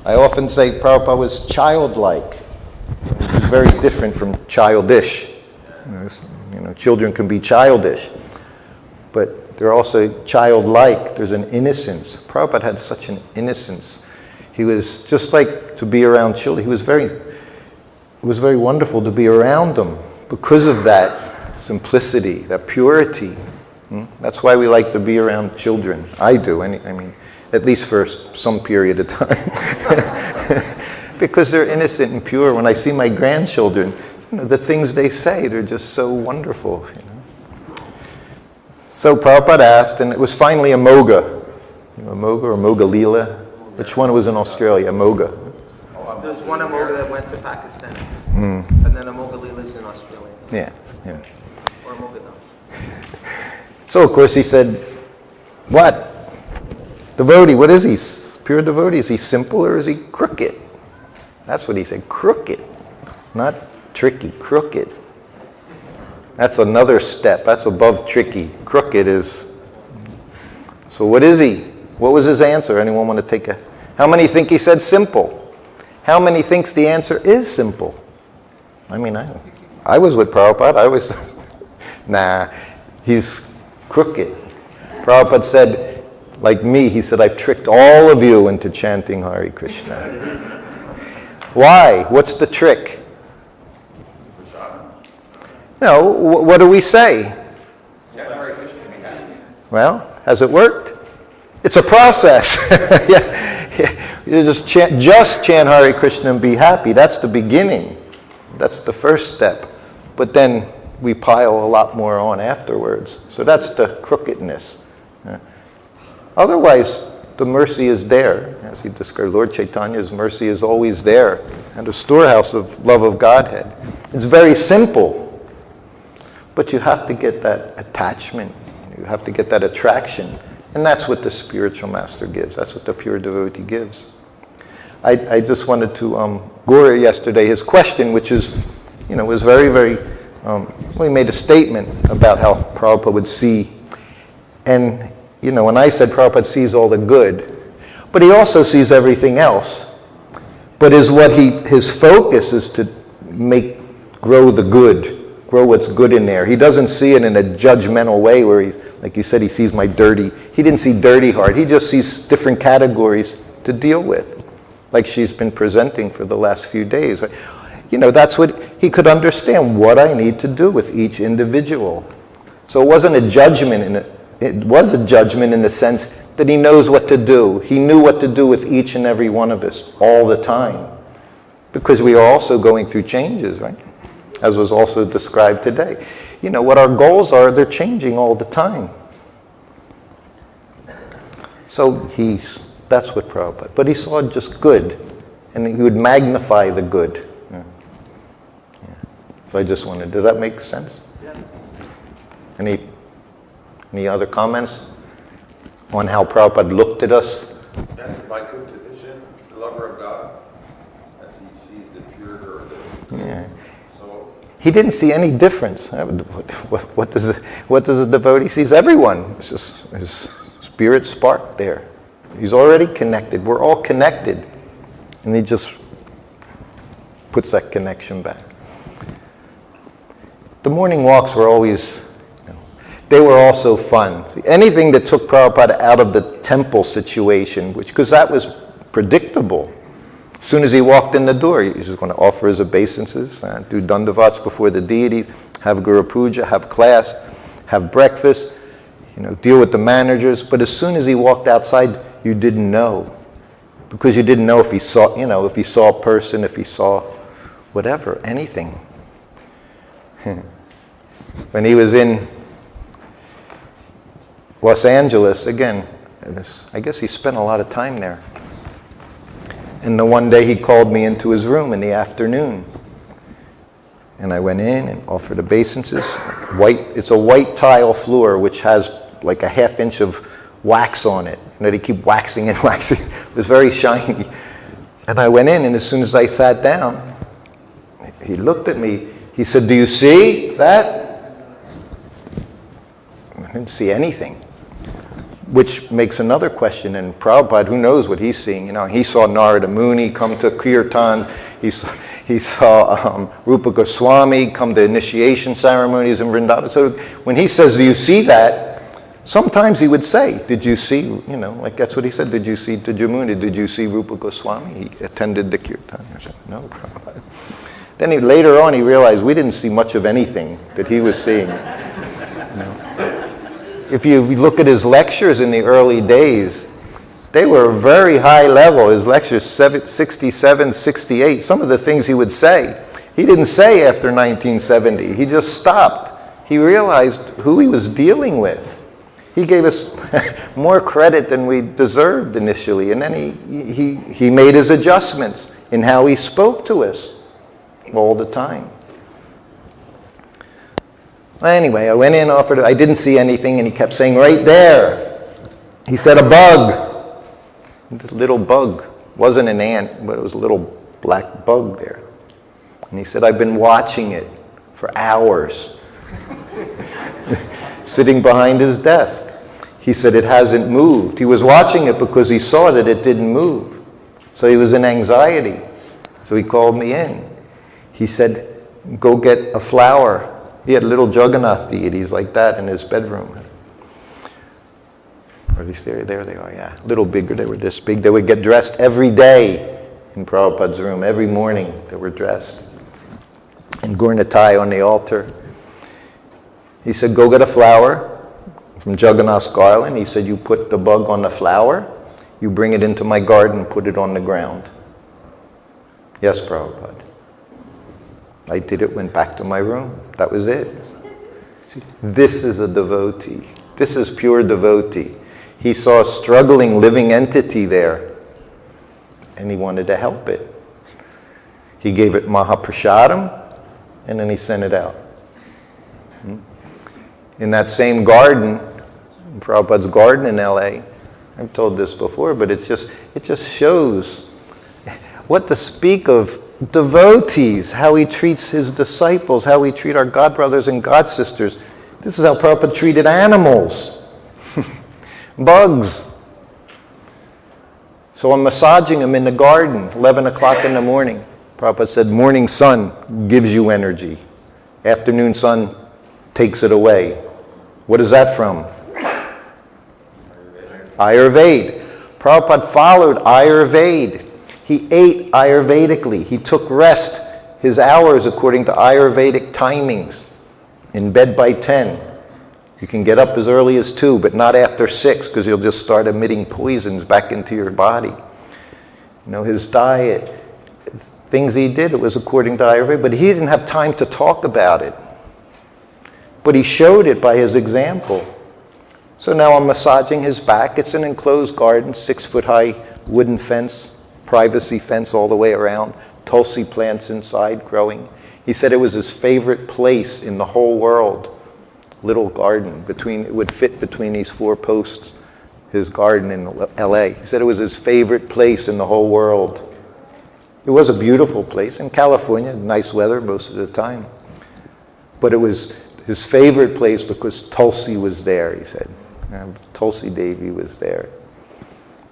I often say Prabhupada was childlike. He's very different from childish. Children can be childish, but they're also childlike. There's an innocence. Prabhupada had such an innocence. He was just like to be around children. It was very wonderful to be around them because of that simplicity, that purity. That's why we like to be around children. I do. I mean, at least for some period of time. Because they're innocent and pure. When I see my grandchildren, the things they say, they're just so wonderful. So Prabhupada asked, and it was finally a Moga. Moga or Moga Leela? Which one was in Australia? Moga. There's one Amoga that went to Pakistan. And then Amoga Leela's in Australia. Yeah. Or Amoga does. So of course he said, what? Devotee, what is he? Pure devotee, is he simple or is he crooked? That's what he said, crooked. Not tricky, crooked. That's another step, that's above tricky. Crooked is, so what is he? What was his answer? Anyone want to take a, how many think he said simple? How many thinks the answer is simple? I mean, I was with Prabhupada, I was, nah, he's crooked. Prabhupada said, like me, he said, I've tricked all of you into chanting Hare Krishna. Why? What's the trick? No, what do we say? Well, has it worked? It's a process. You just chant Hare Krishna and be happy. That's the beginning. That's the first step. But then we pile a lot more on afterwards. So that's the crookedness. Otherwise, the mercy is there. As he described, Lord Chaitanya's mercy is always there. And a storehouse of love of Godhead. It's very simple. But you have to get that attachment. You have to get that attraction. And that's what the spiritual master gives. That's what the pure devotee gives. I just wanted to, Guru yesterday, his question, which is, was very, very, he made a statement about how Prabhupada would see. And, when I said Prabhupada sees all the good, but he also sees everything else. But his focus is to grow the good, grow what's good in there. He doesn't see it in a judgmental way where he, like you said, he sees my dirty. He didn't see dirty heart. He just sees different categories to deal with, like she's been presenting for the last few days. That's what he could understand, what I need to do with each individual. So it wasn't a judgment it was a judgment in the sense that he knows what to do. He knew what to do with each and every one of us all the time. Because we are also going through changes, right? As was also described today. What our goals are, they're changing all the time. So that's what Prabhupada, but he saw just good. And he would magnify the good. Yeah. So I just wanted, does that make sense? Yes. Any other comments on how Prabhupada looked at us? That's by good division, the lover of God, as he sees the pure or the good. Yeah. So he didn't see any difference. What does a devotee sees? Everyone. It's just his spirit spark there. He's already connected. We're all connected. And he just puts that connection back. The morning walks were always, they were also fun. See, anything that took Prabhupada out of the temple situation, because that was predictable. As soon as he walked in the door, he was going to offer his obeisances, do dandavats before the deities, have Guru Puja, have class, have breakfast, deal with the managers. But as soon as he walked outside, you didn't know. Because you didn't know if he saw, if he saw a person, if he saw whatever, anything. When he was in Los Angeles, again, I guess he spent a lot of time there. And the one day he called me into his room in the afternoon. And I went in and offered obeisances. It's a white tile floor which has like a ½ inch of wax on it. They keep waxing and waxing. It was very shiny. And I went in, and as soon as I sat down, he looked at me. He said, "Do you see that?" I didn't see anything. which makes another question. And Prabhupada, who knows what he's seeing? You know, he saw Narada Muni come to kirtans. He saw Rupa Goswami come to initiation ceremonies in Vrindavan. So when he says, do you see that? Sometimes he would say, did you see, you know, like that's what he said, did you see Tujamuni? Did you see Rupa Goswami? He attended the kirtan. I said, no, Prabhupada. Then later on he realized we didn't see much of anything that he was seeing. You know? If you look at his lectures in the early days, they were very high level. His lectures, 67, 68, some of the things he would say, he didn't say after 1970. He just stopped. He realized who he was dealing with. He gave us more credit than we deserved initially, and then he made his adjustments in how he spoke to us all the time. Well, anyway, I went in, offered, I didn't see anything, and he kept saying, right there. He said, a bug. A little bug. Wasn't an ant, but it was a little black bug there. And he said, I've been watching it for hours. Sitting behind his desk. He said, it hasn't moved. He was watching it because he saw that it didn't move. So he was in anxiety. So he called me in. He said, go get a flower. He had little Jagannath deities like that in his bedroom. Or at least there they are, yeah. A little bigger, they were this big. They would get dressed every day in Prabhupada's room. Every morning they were dressed. And Gurnatai on the altar. He said, go get a flower from Jagannath's garland. He said, you put the bug on the flower, you bring it into my garden, put it on the ground. Yes, Prabhupada. I did it, went back to my room. That was it. This is a devotee. This is pure devotee. He saw a struggling living entity there, and he wanted to help it. He gave it Mahaprasadam, and then he sent it out. In that same garden, Prabhupada's garden in LA, I've told this before, but it just shows what to speak of devotees, how he treats his disciples, how we treat our God brothers and God sisters. This is how Prabhupada treated animals, bugs. So I'm massaging him in the garden, 11 o'clock in the morning. Prabhupada said, morning sun gives you energy. Afternoon sun takes it away. What is that from? Ayurveda. Prabhupada followed Ayurveda. He ate Ayurvedically. He took rest, his hours according to Ayurvedic timings. In bed by 10. You can get up as early as 2, but not after 6, because you'll just start emitting poisons back into your body. You know, his diet, things he did, it was according to Ayurveda, but he didn't have time to talk about it. But he showed it by his example. So now I'm massaging his back. It's an enclosed garden, 6-foot high wooden fence, privacy fence all the way around, tulsi plants inside growing. He said it was his favorite place in the whole world. Little garden, it would fit between these 4 posts, his garden in LA. He said it was his favorite place in the whole world. It was a beautiful place. In California, nice weather most of the time. But it was his favorite place because Tulsi was there, he said. Tulsi Devi was there.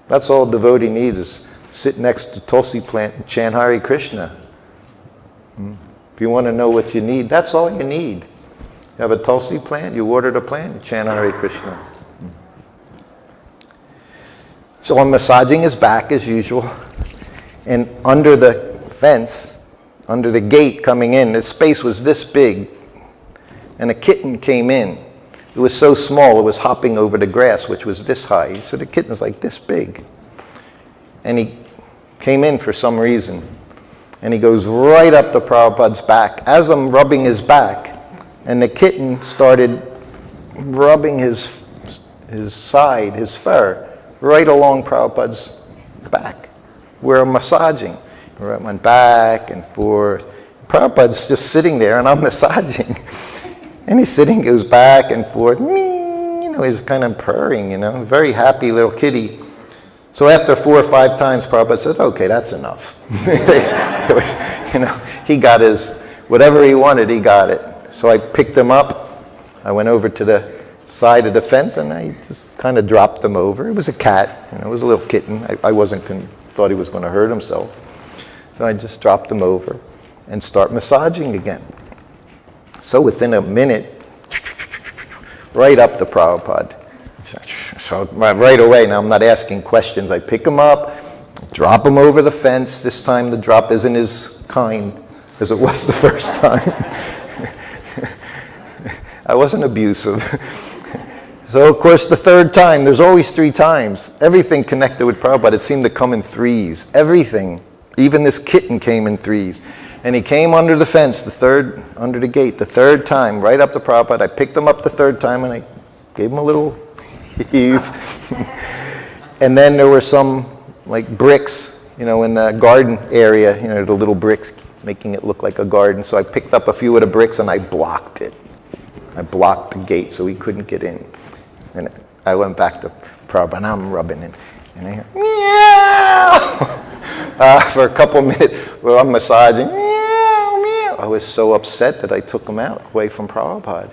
That's all a devotee needs, is sit next to Tulsi plant and chant Hare Krishna. If you want to know what you need, that's all you need. You have a Tulsi plant, you water the plant, you chant Hare Krishna. So I'm massaging his back as usual. And under the fence, under the gate coming in, the space was this big. And a kitten came in. It was so small, it was hopping over the grass, which was this high. So the kitten's like this big. And he came in for some reason. And he goes right up to Prabhupada's back. As I'm rubbing his back, and the kitten started rubbing his side, his fur, right along Prabhupada's back. We're massaging. It went back and forth. Prabhupada's just sitting there, and I'm massaging. And he's sitting, goes back and forth. You know, he's kind of purring, you know, very happy little kitty. So after 4 or 5 times, Prabhupada said, okay, that's enough. You know, he got his, whatever he wanted, he got it. So I picked him up. I went over to the side of the fence, and I just kind of dropped him over. It was a cat, it was a little kitten. I thought he was going to hurt himself. So I just dropped him over and start massaging again. So within a minute, right up to Prabhupada. So right away, now I'm not asking questions. I pick him up, drop him over the fence. This time the drop isn't as kind as it was the first time. I wasn't abusive. So of course the third time, there's always 3 times. Everything connected with Prabhupada, it seemed to come in 3s. Everything. Even this kitten came in 3s. And he came under the fence, under the gate, the 3rd time, right up to Prabhupada. I picked him up the 3rd time and I gave him a little heave. And then there were some like bricks, in the garden area, the little bricks, making it look like a garden. So I picked up a few of the bricks and I blocked it. I blocked the gate so he couldn't get in. And I went back to Prabhupada and I'm rubbing it. And I hear, meow! For a couple minutes, well, I'm massaging, meow, meow. I was so upset that I took him out, away from Prabhupada.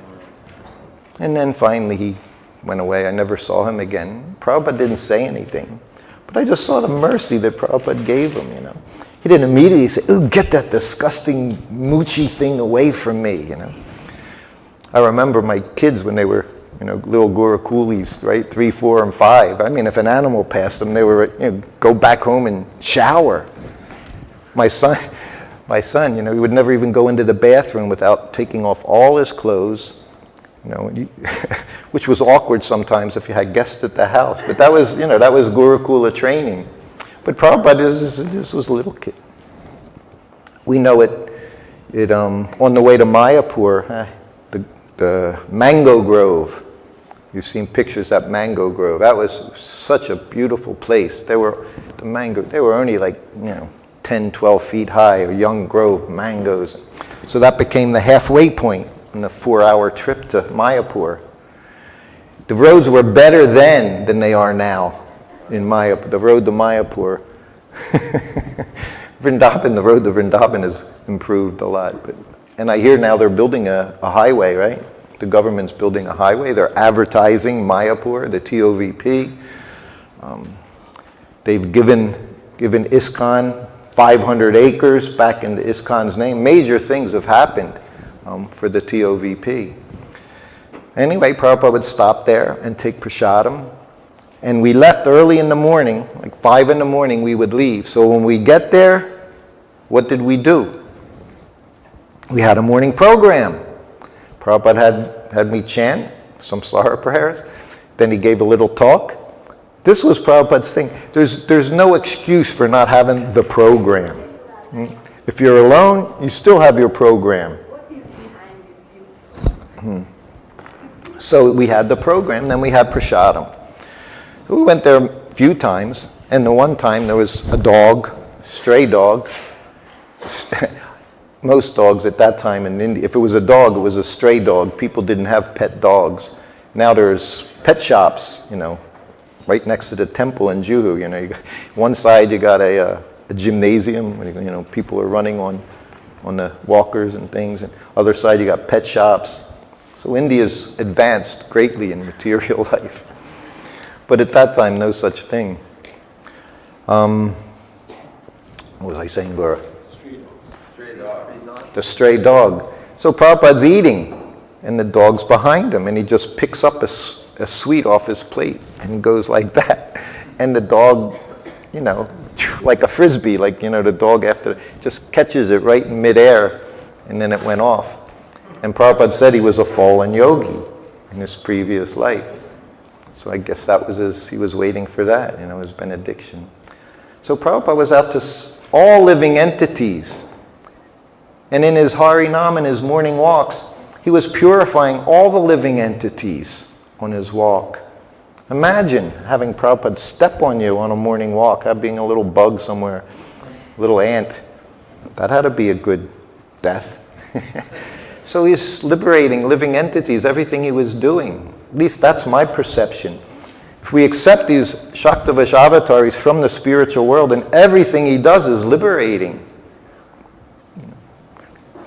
And then finally he went away. I never saw him again. Prabhupada didn't say anything. But I just saw the mercy that Prabhupada gave him, He didn't immediately say, "Ooh, get that disgusting moochy thing away from me," I remember my kids when they were, little Gurukulis, right? 3, 4, and 5. I mean, if an animal passed them, they were, go back home and shower. My son, he would never even go into the bathroom without taking off all his clothes, which was awkward sometimes if you had guests at the house. But that was, that was Gurukula training. But Prabhupada just was a little kid. We know it on the way to Mayapur, the mango grove. You've seen pictures at Mango Grove. That was such a beautiful place. They were only like, 10, 12 feet high, a young grove, mangoes. So that became the halfway point on the 4-hour trip to Mayapur. The roads were better then than they are now in Mayapur. The road to Mayapur. The road to Vrindavan has improved a lot. And I hear now they're building a highway, right? The government's building a highway. They're advertising Mayapur, the TOVP. They've given ISKCON 500 acres back into ISKCON's name. Major things have happened for the TOVP. Anyway, Prabhupada would stop there and take prasadam. And we left early in the morning, like 5 in the morning we would leave. So when we get there, what did we do? We had a morning program. Prabhupada had me chant some Slara prayers. Then he gave a little talk. This was Prabhupada's thing. There's no excuse for not having the program. If you're alone, you still have your program. So we had the program, then we had prasadam. So we went there a few times, and the one time there was a dog, stray dog. Most dogs at that time in India, if it was a dog, it was a stray dog. People didn't have pet dogs. Now there's pet shops, right next to the temple in Juhu. You got, one side you got a gymnasium, people are running on the walkers and things. And other side you got pet shops. So India's advanced greatly in material life. But at that time, no such thing. What was I saying, Laura? The stray dog. So Prabhupada's eating, and the dog's behind him, and he just picks up a sweet off his plate and goes like that. And the dog, like a frisbee, the dog just catches it right in midair, and then it went off. And Prabhupada said he was a fallen yogi in his previous life. So I guess that was he was waiting for that, his benediction. So Prabhupada was out to all living entities. And in his Harinam and his morning walks, he was purifying all the living entities on his walk. Imagine having Prabhupada step on you on a morning walk, being a little bug somewhere, a little ant. That had to be a good death. So he's liberating living entities, everything he was doing. At least that's my perception. If we accept these Shaktavash avatars from the spiritual world, and everything he does is liberating.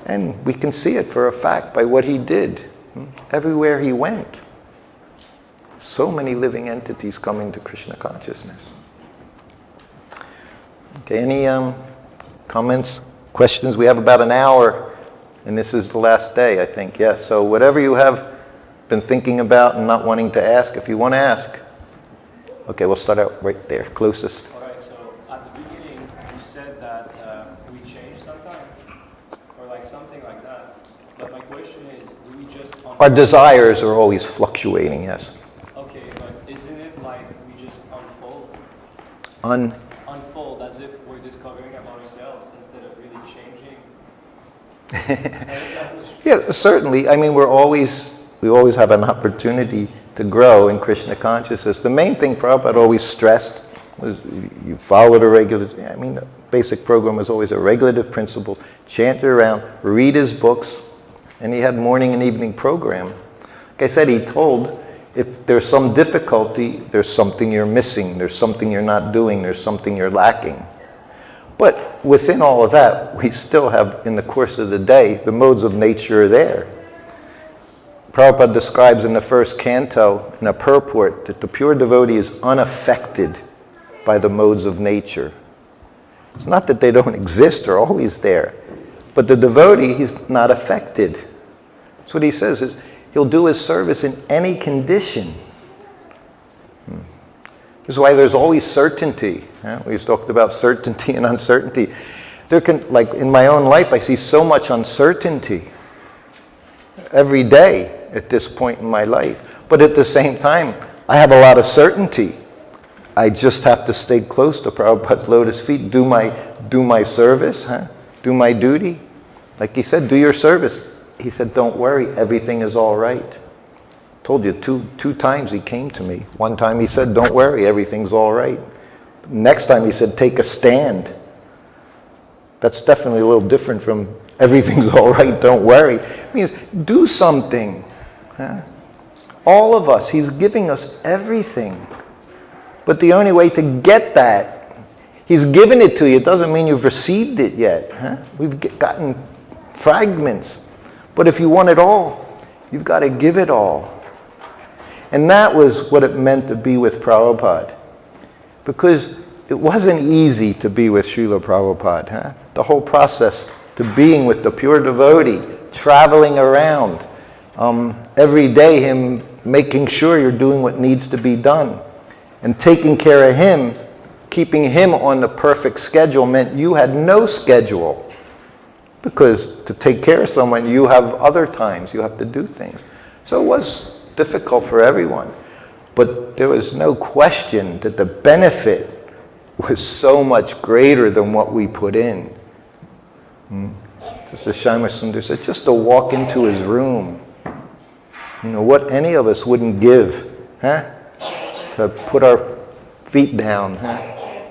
And we can see it for a fact by what he did everywhere he went. So many living entities coming to Krishna consciousness. Okay, any comments, questions? We have about an hour, and this is the last day, I think. Yes, so whatever you have been thinking about and not wanting to ask, if you want to ask. Okay, we'll start out right there, closest. All right, so at the beginning, you said that we change sometime, or like something like that. But my question is, do we just... Our desires are always fluctuating, yes. Okay, but isn't it like we just unfold? Unfold as if we're discovering about ourselves instead of really changing? Yeah, certainly. I mean, we always have an opportunity to grow in Krishna consciousness. The main thing Prabhupada always stressed was you follow the regulative, I mean, the basic program was always a regulative principle. Chant around, read his books, and he had morning and evening program. Like I said, he told, if there's some difficulty, there's something you're missing, there's something you're not doing, there's something you're lacking. But within all of that, we still have, in the course of the day, the modes of nature are there. Prabhupada describes in the first canto, in a purport, that the pure devotee is unaffected by the modes of nature. It's not that they don't exist, they're always there. But the devotee, he's not affected. So what he says is, he'll do his service in any condition. This is why there's always certainty. We've talked about certainty and uncertainty. Like in my own life, I see so much uncertainty every day at this point in my life. But at the same time, I have a lot of certainty. I just have to stay close to Prabhupada's lotus feet, do my service, do my duty. Like he said, do your service. He said, don't worry, everything is all right. Told you, two times he came to me. One time he said, don't worry, everything's all right. Next time he said, take a stand. That's definitely a little different from everything's all right, don't worry. It means do something. All of us, he's giving us everything. But the only way to get that, he's given it to you. It doesn't mean you've received it yet. We've gotten fragments. But if you want it all, you've got to give it all. And that was what it meant to be with Prabhupada. Because it wasn't easy to be with Srila Prabhupada. The whole process to being with the pure devotee, traveling around, every day him making sure you're doing what needs to be done. And taking care of him, keeping him on the perfect schedule meant you had no schedule. Because to take care of someone, you have other times, you have to do things. So it was difficult for everyone. But there was no question that the benefit was so much greater than what we put in. Just as Shyama Sundar said, just to walk into his room, what any of us wouldn't give, to put our feet down,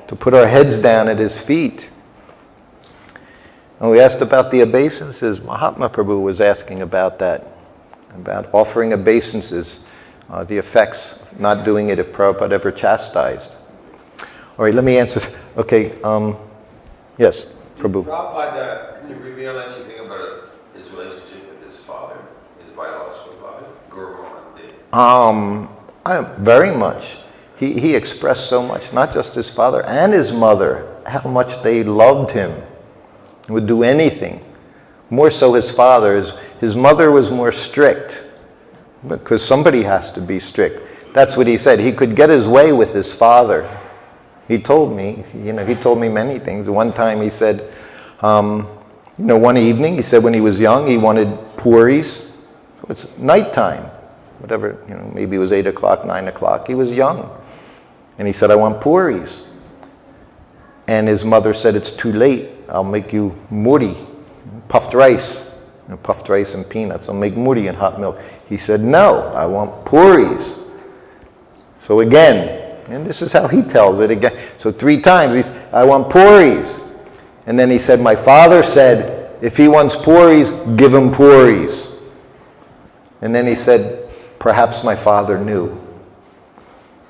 to put our heads down at his feet. And we asked about the obeisances. Mahatma Prabhu was asking about that, about offering obeisances, the effects of not doing it if Prabhupada ever chastised. All right, let me answer. Okay, yes, Prabhu. Prabhupada, can you reveal anything about his relationship with his father, his biological father, Guru Mohan Dev? Very much. He expressed so much, not just his father and his mother, how much they loved him, would do anything. More so his father. His mother was more strict, because somebody has to be strict. That's what he said. He could get his way with his father. He told me, he told me many things. One time he said, one evening, he said when he was young, he wanted puris. It's nighttime, whatever, maybe it was 8 o'clock, 9 o'clock. He was young. And he said, I want puris. And his mother said, it's too late. I'll make you muri, puffed rice and peanuts. I'll make muri and hot milk. He said, no, I want puris. So again, and this is how he tells it again. So 3 times, I want puris. And then he said, my father said, if he wants puris, give him puris. And then he said, perhaps my father knew.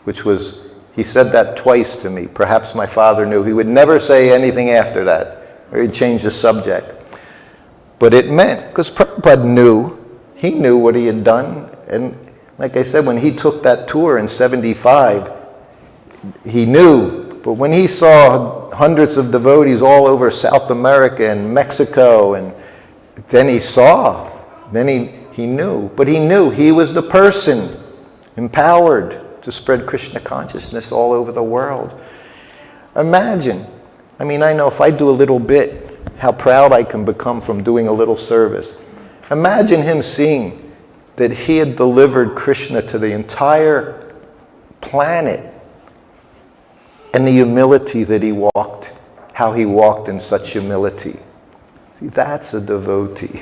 Which was, he said that twice to me. Perhaps my father knew. He would never say anything after that, or he'd change the subject. But it meant, because Prabhupada knew, he knew what he had done, and Like I said, when he took that tour in 75, he knew. But when he saw hundreds of devotees all over South America and Mexico, and then he saw, then he knew. But he knew he was the person empowered to spread Krishna consciousness all over the world. Imagine, I mean, I know if I do a little bit, how proud I can become from doing a little service. Imagine him seeing that he had delivered Krishna to the entire planet, and the humility that he walked, how he walked in such humility. See, that's a devotee.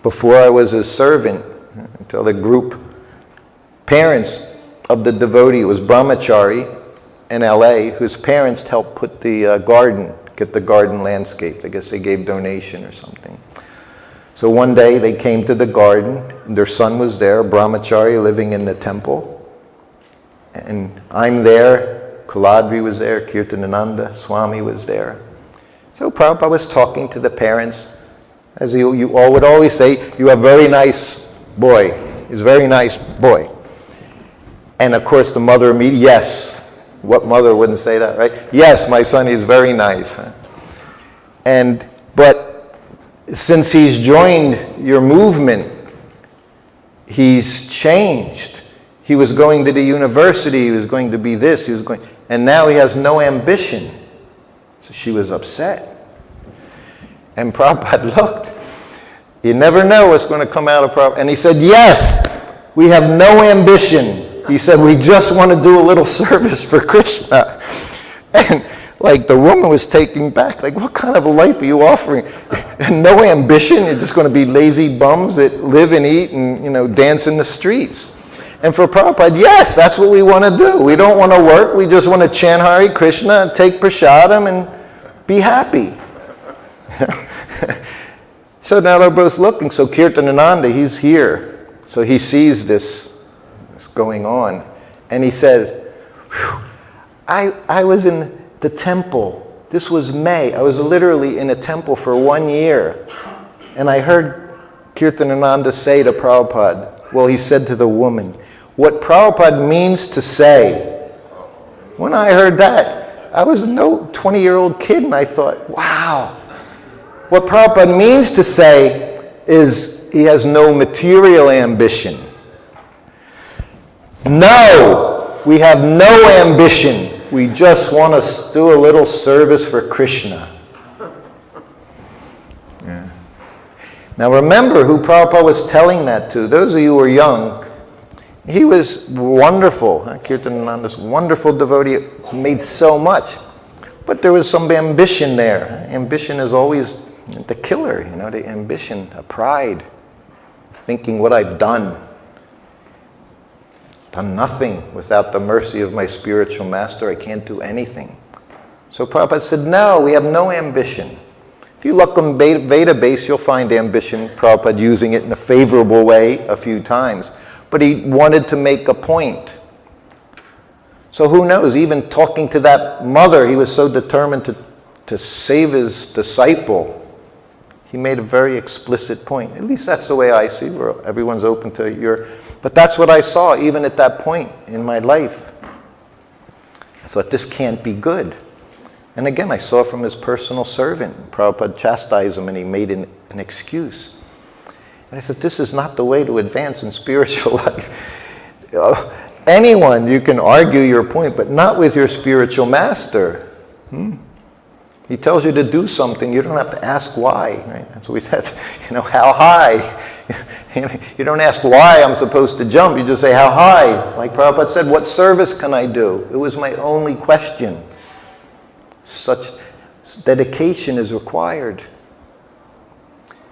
Before I was his servant, until the group, parents of the devotee, it was Brahmachari in LA, whose parents helped put the garden, get the garden landscaped. I guess they gave donation or something. So one day they came to the garden, and their son was there, Brahmachari living in the temple. And I'm there, Kuladri was there, Kirtanananda, Swami was there. So Prabhupada was talking to the parents, as you all would always say, you have a very nice boy. He's a very nice boy. And of course the mother immediately, yes. What mother wouldn't say that, right? Yes, my son is very nice. But since he's joined your movement, he's changed. He was going to the university, he was going to be this, and now he has no ambition. So she was upset. And Prabhupada looked. You never know what's going to come out of Prabhupada. And he said, yes, we have no ambition. He said, we just want to do a little service for Krishna. And like the woman was taken back, like, what kind of a life are you offering? And no ambition, you're just going to be lazy bums that live and eat and, dance in the streets. And for Prabhupada, yes, that's what we want to do. We don't want to work. We just want to chant Hare Krishna, take prasadam, and be happy. So now they're both looking. So Kirtanananda, he's here. So he sees this going on. And he says, I was in the temple. This was May. I was literally in a temple for 1 year. And I heard Kirtanananda say to Prabhupada, well, he said to the woman, what Prabhupada means to say. When I heard that, I was no 20-year-old kid, and I thought, wow. What Prabhupada means to say is he has no material ambition. No, we have no ambition. We just want to do a little service for Krishna. Yeah. Now remember who Prabhupada was telling that to. Those of you who are young, he was wonderful. Kirtanananda's wonderful devotee, made so much. But there was some ambition there. Ambition is always the killer, the ambition, a pride. Thinking what I've done nothing without the mercy of my spiritual master. I can't do anything. So Prabhupada said, no, we have no ambition. If you look on Veda base, you'll find ambition, Prabhupada using it in a favorable way a few times. But he wanted to make a point. So who knows, even talking to that mother, he was so determined to save his disciple. He made a very explicit point. At least that's the way I see, where everyone's open to your... But that's what I saw, even at that point in my life. I thought, this can't be good. And again, I saw from his personal servant. Prabhupada chastised him, and he made an excuse. And I said, this is not the way to advance in spiritual life. Anyone, you can argue your point, but not with your spiritual master. He tells you to do something, you don't have to ask why. Right? That's what we said, how high? You don't ask why I'm supposed to jump, you just say, how high? Like Prabhupada said, what service can I do? It was my only question. Such dedication is required.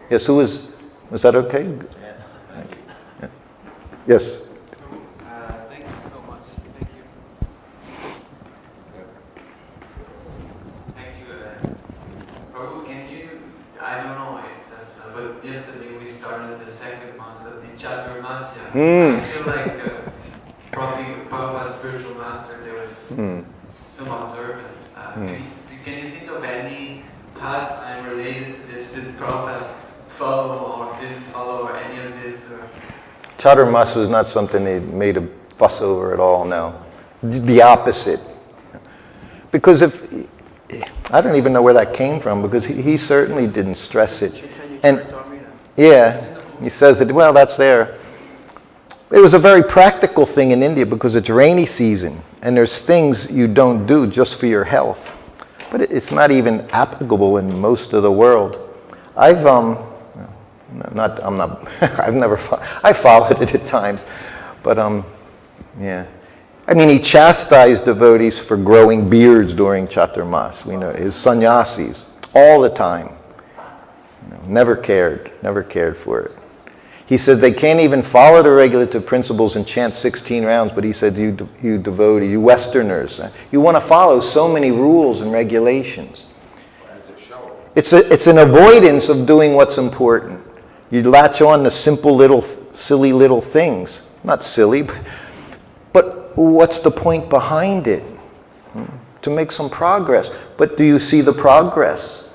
Yes, was that okay? Yes. Yeah. Yes. Thank you so much. Thank you. Prabhu, can you, I don't know if that's, but yesterday we started the second month of the Chaturmasya. I feel like probably Prabhupada's spiritual master, there was some observance. Can you think of any pastime related to this that Prabhupada follow or didn't follow any of this? Or? Chaturmas was not something they made a fuss over at all, no. The opposite. Because I don't even know where that came from, because he certainly didn't stress it. And yeah, he says it, well, that's there. It was a very practical thing in India because it's rainy season and there's things you don't do just for your health. But it's not even applicable in most of the world. I followed it at times, but yeah. I mean, he chastised devotees for growing beards during Chaturmas. We know his sannyasis all the time. Never cared for it. He said they can't even follow the regulative principles and chant 16 rounds, but he said, you devotee, you Westerners, you want to follow so many rules and regulations. It's an avoidance of doing what's important. You latch on to simple silly little things. Not silly, but what's the point behind it? To make some progress. But do you see the progress?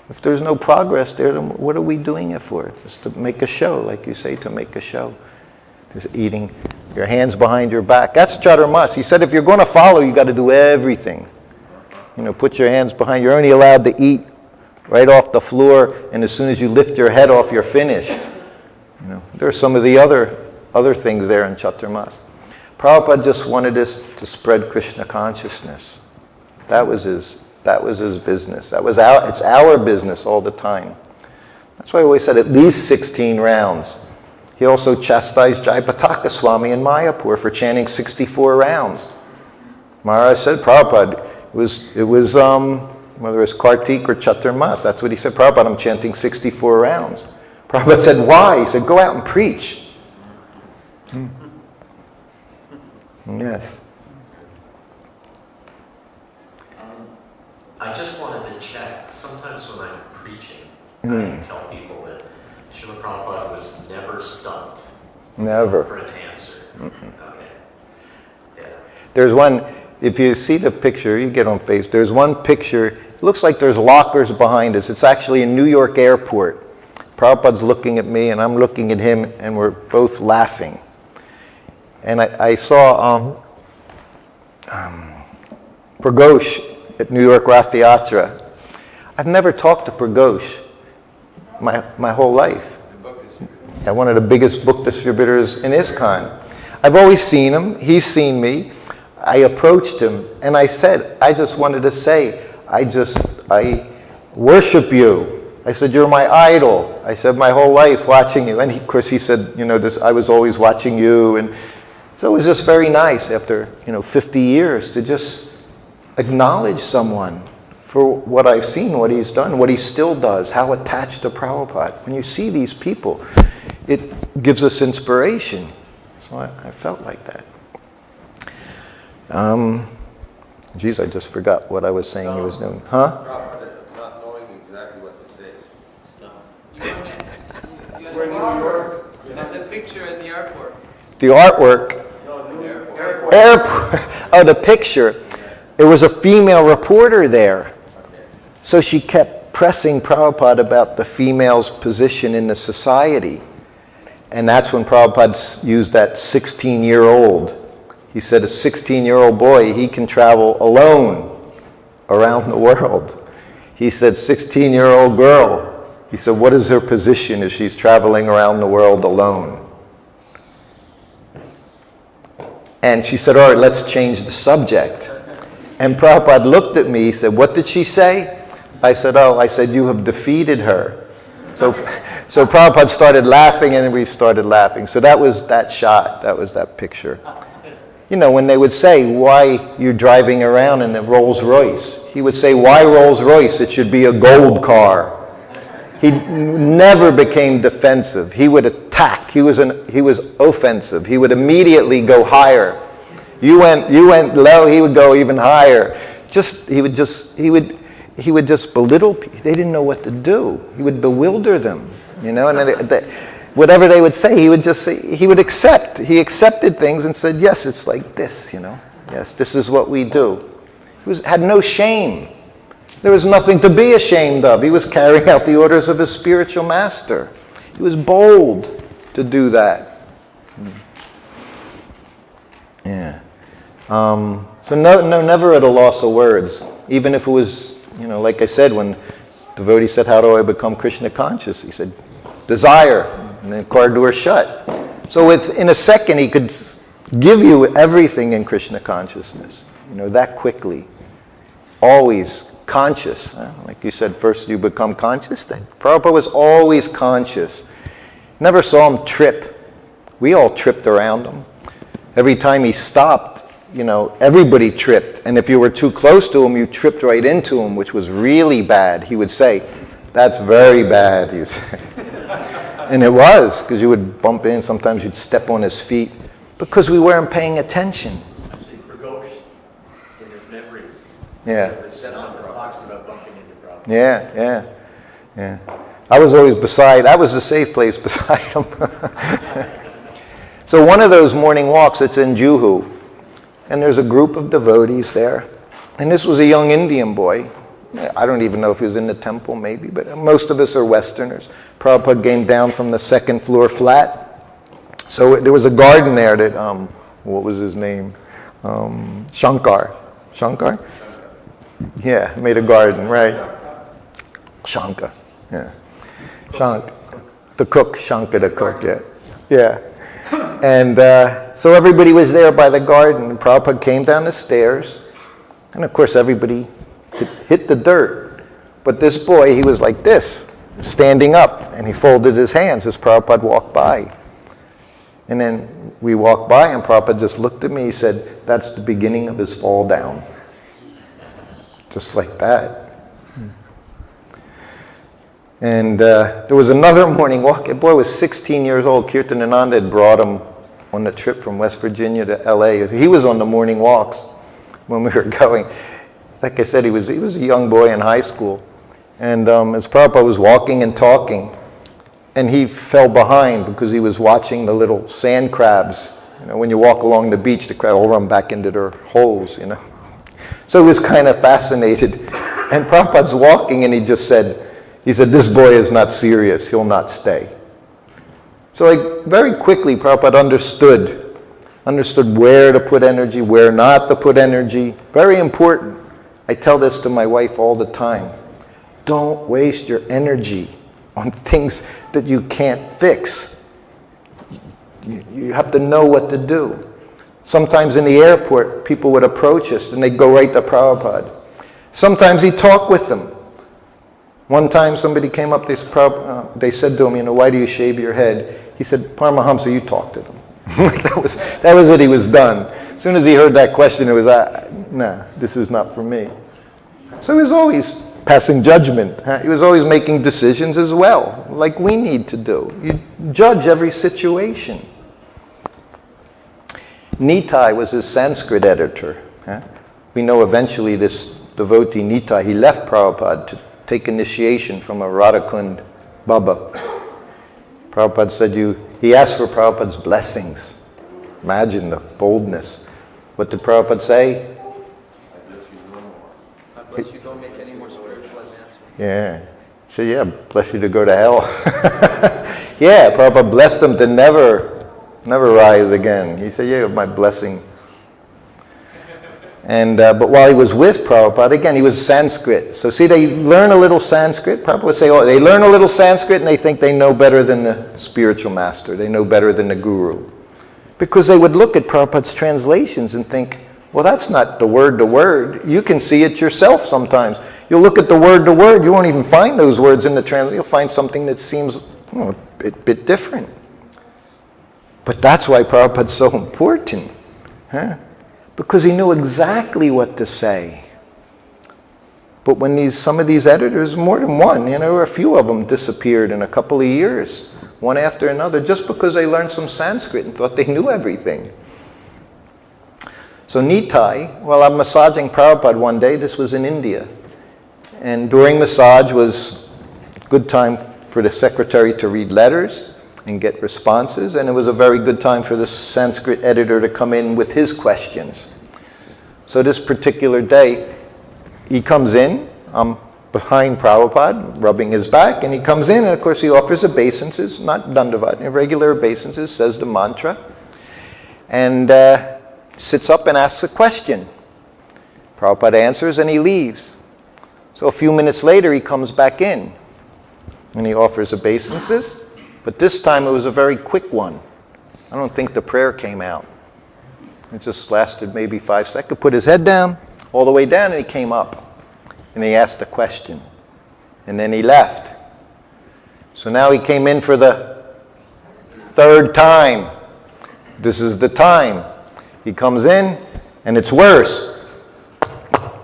If there's no progress there, then what are we doing it for? Just to make a show, like you say, to make a show. Just eating your hands behind your back. That's Chaturmas. He said if you're going to follow, you got to do everything. Put your hands behind. You're only allowed to eat right off the floor, and as soon as you lift your head off, you're finished. There are some of the other things there in Chaturmas. Prabhupada just wanted us to spread Krishna consciousness. That was his business. It's our business all the time. That's why I always said at least 16 rounds. He also chastised Jayapataka Swami in Mayapur for chanting 64 rounds. Maharaj said, Prabhupada, it was whether it's Kartik or Chaturmas, that's what he said. Prabhupada, I'm chanting 64 rounds. Prabhupada said, why? He said, go out and preach. Yes. I just wanted to check. Sometimes when I'm preaching, I tell people that Srila Prabhupada was never stumped. Never. For an answer. Okay. Yeah. There's one, if you see the picture, you get on Facebook, there's one picture, it looks like there's lockers behind us. It's actually in New York Airport. Prabhupada's looking at me and I'm looking at him and we're both laughing. And I saw Pragosh at New York Rath Yatra. I've never talked to Pragosh my whole life. One of the biggest book distributors in ISKCON. I've always seen him. He's seen me. I approached him and I said, I just wanted to say, I worship you. I said, you're my idol. I said, my whole life watching you. And of course he said, I was always watching you. And so it was just very nice after, 50 years to just acknowledge someone for what I've seen, what he's done, what he still does, how attached to Prabhupada. When you see these people, it gives us inspiration. So I felt like that. Geez, I just forgot what I was saying he was doing. Huh? Prabhupada not knowing exactly what to say. We're in New York. The picture in the airport. The artwork. Airport. Oh, the picture. There was a female reporter there. So she kept pressing Prabhupada about the female's position in the society. And that's when Prabhupada used that 16-year-old. He said a 16-year-old boy, he can travel alone around the world. He said 16-year-old girl. He said, what is her position if she's traveling around the world alone? And she said, all right, let's change the subject. And Prabhupada looked at me, he said, what did she say? I said, you have defeated her. So Prabhupada started laughing and we started laughing. So that was that shot, that was that picture. When they would say, why you're driving around in a Rolls Royce? He would say, why Rolls Royce? It should be a gold car. He never became defensive. He would attack. He was offensive. He would immediately go higher. You went low, he would go even higher. He would just belittle people. They didn't know what to do. He would bewilder them, and whatever they would say, he would just say, he would accept. He accepted things and said, yes, it's like this, yes, this is what we do. He had no shame. There was nothing to be ashamed of. He was carrying out the orders of his spiritual master. He was bold to do that. Yeah. So never at a loss of words. Even if it was, like I said, when devotee said, how do I become Krishna conscious? He said, desire. And the car door shut. So in a second, he could give you everything in Krishna consciousness. That quickly. Always conscious. Like you said, first you become conscious, then. Prabhupada was always conscious. Never saw him trip. We all tripped around him. Every time he stopped, everybody tripped. And if you were too close to him, you tripped right into him, which was really bad. He would say, that's very bad, he would say. And it was, because you would bump in, sometimes you'd step on his feet, because we weren't paying attention. Actually, Pragosh, in his memories, Yeah. the Siddhanta talks about bumping into Prabhupada. Yeah. I was always that was the safe place beside him. So one of those morning walks, it's in Juhu, and there's a group of devotees there. And this was a young Indian boy. I don't even know if he was in the temple, maybe, but most of us are Westerners. Prabhupada came down from the second floor flat. So there was a garden there that, what was his name? Shankar. Shankar? Yeah, made a garden, right? Shanka, yeah. Shank, the cook, Shanka the cook, yeah. And so everybody was there by the garden, and Prabhupada came down the stairs, and of course everybody hit the dirt. But this boy, he was like this, standing up, and he folded his hands as Prabhupada walked by. And then we walked by, and Prabhupada just looked at me, he said, that's the beginning of his fall down. Just like that. And there was another morning walk. The boy was 16 years old. Kirtanananda had brought him on the trip from West Virginia to LA. He was on the morning walks when we were going. Like I said, he was a young boy in high school. And as Prabhupada was walking and talking, and he fell behind because he was watching the little sand crabs. When you walk along the beach, the crabs all run back into their holes, So he was kind of fascinated. And Prabhupada's walking, and he said, this boy is not serious, he'll not stay. So very quickly, Prabhupada understood where to put energy, where not to put energy. Very important. I tell this to my wife all the time. Don't waste your energy on things that you can't fix. You have to know what to do. Sometimes in the airport, people would approach us and they'd go right to Prabhupada. Sometimes he'd talk with them. One time somebody came up, they said to him, why do you shave your head? He said, Paramahamsa, you talk to them. that was it, he was done. As soon as he heard that question, it was, nah, this is not for me. So he was always passing judgment. He was always making decisions as well, like we need to do. You judge every situation. Nitai was his Sanskrit editor. We know eventually this devotee Nitai, he left Prabhupada to take initiation from a Radhakund Baba. Prabhupada said he asked for Prabhupada's blessings. Imagine the boldness. What did Prabhupada say? I bless you, don't make any more spiritual advancement. Yeah. He said, yeah, bless you to go to hell. Yeah, Prabhupada blessed him to never rise again. He said, yeah, my blessing. And but while he was with Prabhupada, again, he was Sanskrit. So see, they learn a little Sanskrit. Prabhupada would say, they learn a little Sanskrit and they think they know better than the spiritual master. They know better than the guru. Because they would look at Prabhupada's translations and think, well, that's not the word to word. You can see it yourself sometimes. You'll look at the word to word. You won't even find those words in the translation. You'll find something that seems a bit different. But that's why Prabhupada's so important. Because he knew exactly what to say. But when some of these editors, more than one, a few of them disappeared in a couple of years, one after another, just because they learned some Sanskrit and thought they knew everything. So Nitai, while I'm massaging Prabhupada one day, this was in India, and during massage was a good time for the secretary to read letters and get responses, and it was a very good time for the Sanskrit editor to come in with his questions. So this particular day, he comes in, I'm behind Prabhupada, rubbing his back, and he comes in, and of course he offers obeisances, not dandavat, regular obeisances, says the mantra, and sits up and asks a question. Prabhupada answers, and he leaves. So a few minutes later, he comes back in, and he offers obeisances, but this time it was a very quick one. I don't think the prayer came out. It just lasted maybe 5 seconds. Put his head down, all the way down, and he came up. And he asked a question. And then he left. So now he came in for the third time. This is the time. He comes in, and it's worse.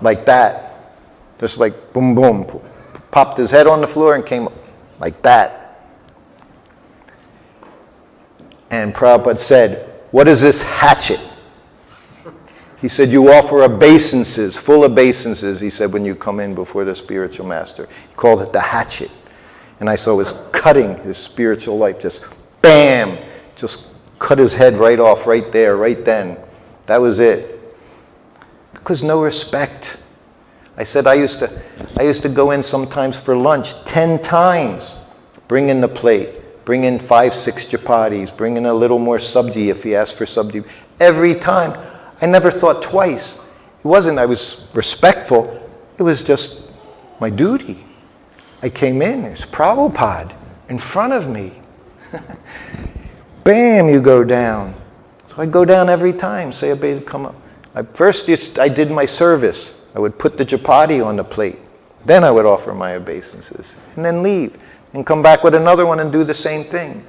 Like that. Just like boom, boom. Popped his head on the floor and came up like that. And Prabhupada said, "What is this hatchet?" He said, "You offer obeisances, full obeisances," he said, "when you come in before the spiritual master." He called it the hatchet. And I saw it was cutting his spiritual life, just bam, just cut his head right off, right there, right then. That was it. Because no respect. I said I used to go in sometimes for lunch 10 times. Bring in the plate, bring in 5, 6 chapatis, bring in a little more sabji if he asked for sabji. Every time. I never thought twice. It wasn't I was respectful. It was just my duty. I came in, there's Prabhupada in front of me. Bam, you go down. So I go down every time, say a come up. First I did my service. I would put the chapati on the plate. Then I would offer my obeisances. And then leave. And come back with another one and do the same thing.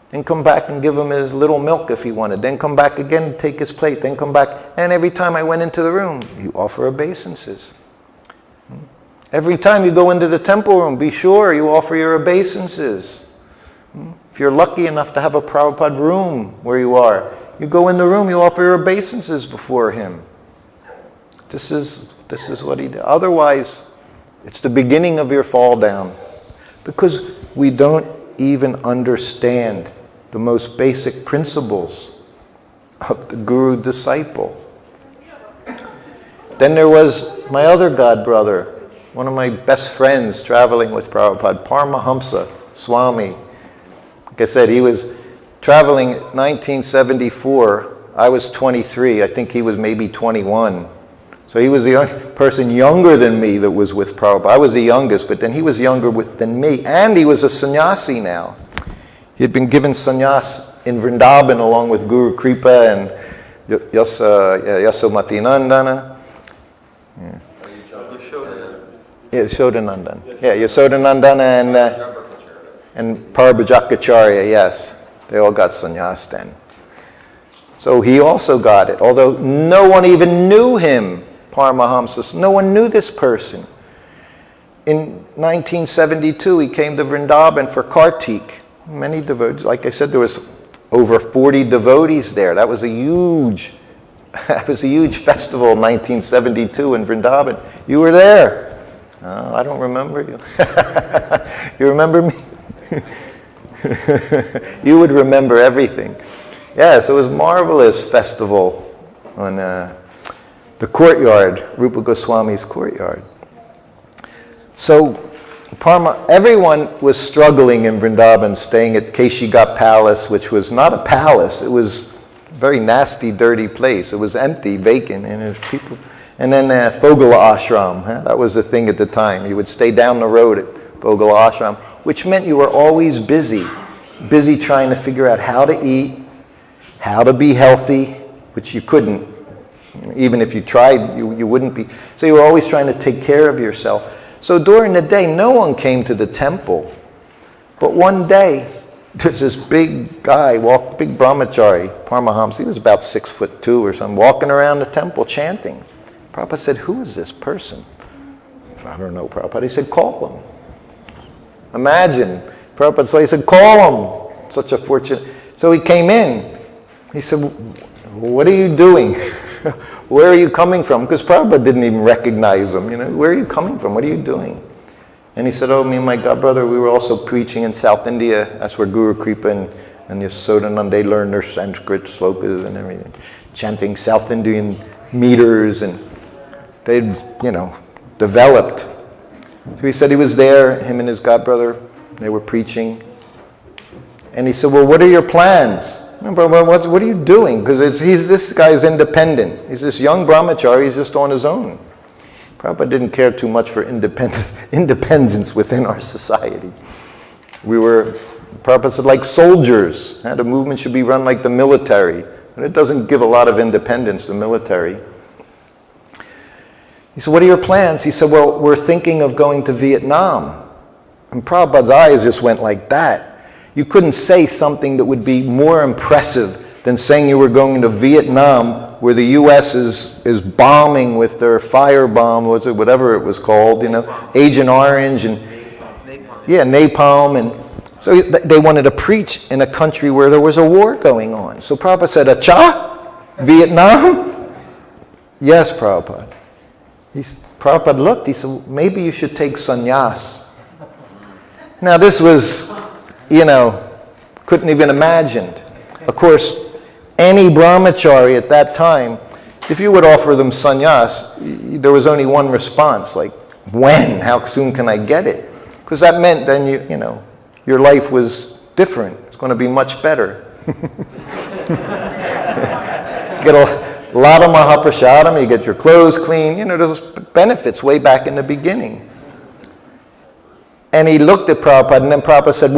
Then come back and give him his little milk if he wanted. Then come back again and take his plate. Then come back. And every time I went into the room, you offer obeisances. Every time you go into the temple room, be sure you offer your obeisances. If you're lucky enough to have a Prabhupada room where you are, you go in the room, you offer your obeisances before him. This is what he did. Otherwise, it's the beginning of your fall down. Because we don't even understand the most basic principles of the guru disciple. Then there was my other god brother, one of my best friends traveling with Prabhupada, Paramahamsa Swami. Like I said, he was traveling 1974. I was 23. I think he was maybe 21. So he was the only person younger than me that was with Prabhupada. I was the youngest, but then he was younger than me. And he was a sannyasi now. He had been given sannyas in Vrindavan along with Guru Kripa and Yasomati Nandana. Yeah, Yashodanandan. Yeah, Yashodanandana and Parabhajakacharya, yes. They all got sannyas then. So he also got it, although no one even knew him, Paramahamsa. No one knew this person. In 1972, he came to Vrindavan for Kartik. Many devotees, like I said, there was over 40 devotees there. That was a huge festival in 1972 in Vrindavan. You were there. I don't remember you. You remember me? You would remember everything. Yes, it was a marvelous festival on the courtyard, Rupa Goswami's courtyard. So everyone was struggling in Vrindavan, staying at Keshigat Palace, which was not a palace. It was a very nasty, dirty place. It was empty, vacant, and there was people. And then Fogala Ashram, that was the thing at the time. You would stay down the road at Fogala Ashram, which meant you were always busy trying to figure out how to eat, how to be healthy, which you couldn't. Even if you tried, you wouldn't be. So you were always trying to take care of yourself. So during the day, no one came to the temple. But one day, there's this big guy, big brahmachari, Paramahamsa, he was about 6'2" or something, walking around the temple chanting. Prabhupada said, "Who is this person?" "I don't know, Prabhupada." He said, "Call him." Imagine. Prabhupada said, "Call him." Such a fortune. So he came in. He said, "What are you doing? Where are you coming from?" Because Prabhupada didn't even recognize him. Where are you coming from? What are you doing? And he said, "Oh, me and my godbrother, we were also preaching in South India. That's where Guru Kripa and Yasodanand, they learned their Sanskrit slokas and everything. Chanting South Indian meters, and they'd, developed So he said he was there, him and his godbrother, they were preaching. And he said, well, what are your plans? Well, what are you doing? Because this guy's independent. He's this young brahmachari, he's just on his own. Prabhupada didn't care too much for independence within our society. Prabhupada said, like soldiers. The movement should be run like the military. And it doesn't give a lot of independence, the military. He said, what are your plans? He said, well, we're thinking of going to Vietnam. And Prabhupada's eyes just went like that. You couldn't say something that would be more impressive than saying you were going to Vietnam, where the U.S. is bombing with their firebomb, whatever it was called, Agent Orange and napalm. And so they wanted to preach in a country where there was a war going on. So Prabhupada said, Acha? Vietnam? Yes, Prabhupada. Prabhupada looked, he said, maybe you should take sannyas. Now this was, couldn't even imagine. Of course, any brahmachari at that time, if you would offer them sannyas, there was only one response, like, when? How soon can I get it? Because that meant then your life was different. It's going to be much better. Get a lot of mahaprasadam, you get your clothes clean. There's benefits way back in the beginning. And he looked at Prabhupada, and then Prabhupada said,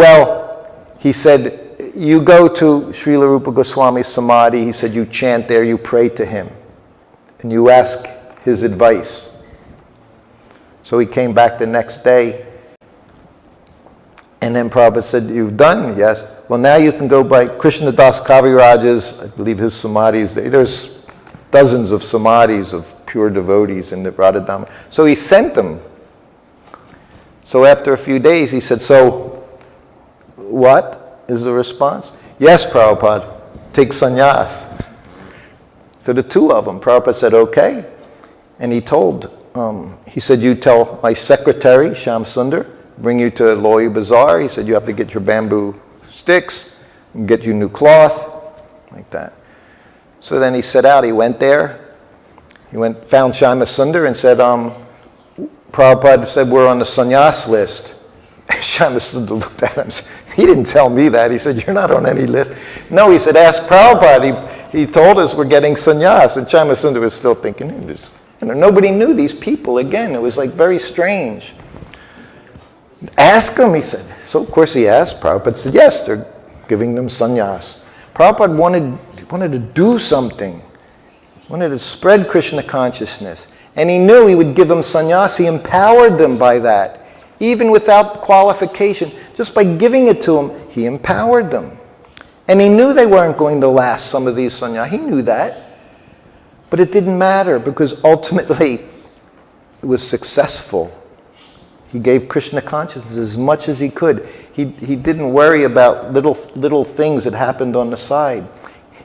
he said, you go to Srila Rupa Goswami's samadhi, he said, you chant there, you pray to him, and you ask his advice. So he came back the next day, and then Prabhupada said, you've done? Yes. Well, now you can go by Krishna Das Kaviraja's, I believe his samadhi is there. There's dozens of samadhis of pure devotees in the Radhadama. So he sent them. So after a few days, he said, so what is the response? Yes, Prabhupada, take sannyas. So the two of them, Prabhupada said, okay. And he told, he said, you tell my secretary, Shyam Sundar, bring you to Loy Bazaar. He said, you have to get your bamboo sticks, and get you new cloth, like that. So then he set out, he went there, found Shyam Sundar and said, Prabhupada said, we're on the sannyas list. Shyam Sundar looked at him. He didn't tell me that. He said, you're not on any list. No, he said, ask Prabhupada. He told us we're getting sannyas. And Shyam Sundar was still thinking, nobody knew these people. Again, it was like very strange. Ask him, he said. So of course he asked. Prabhupada said, yes, they're giving them sannyas. Prabhupada wanted to do something. Wanted to spread Krishna consciousness. And he knew he would give them sannyas. He empowered them by that. Even without qualification. Just by giving it to them, he empowered them. And he knew they weren't going to last, some of these sannyas. He knew that. But it didn't matter because ultimately it was successful. He gave Krishna consciousness as much as he could. He didn't worry about little things that happened on the side.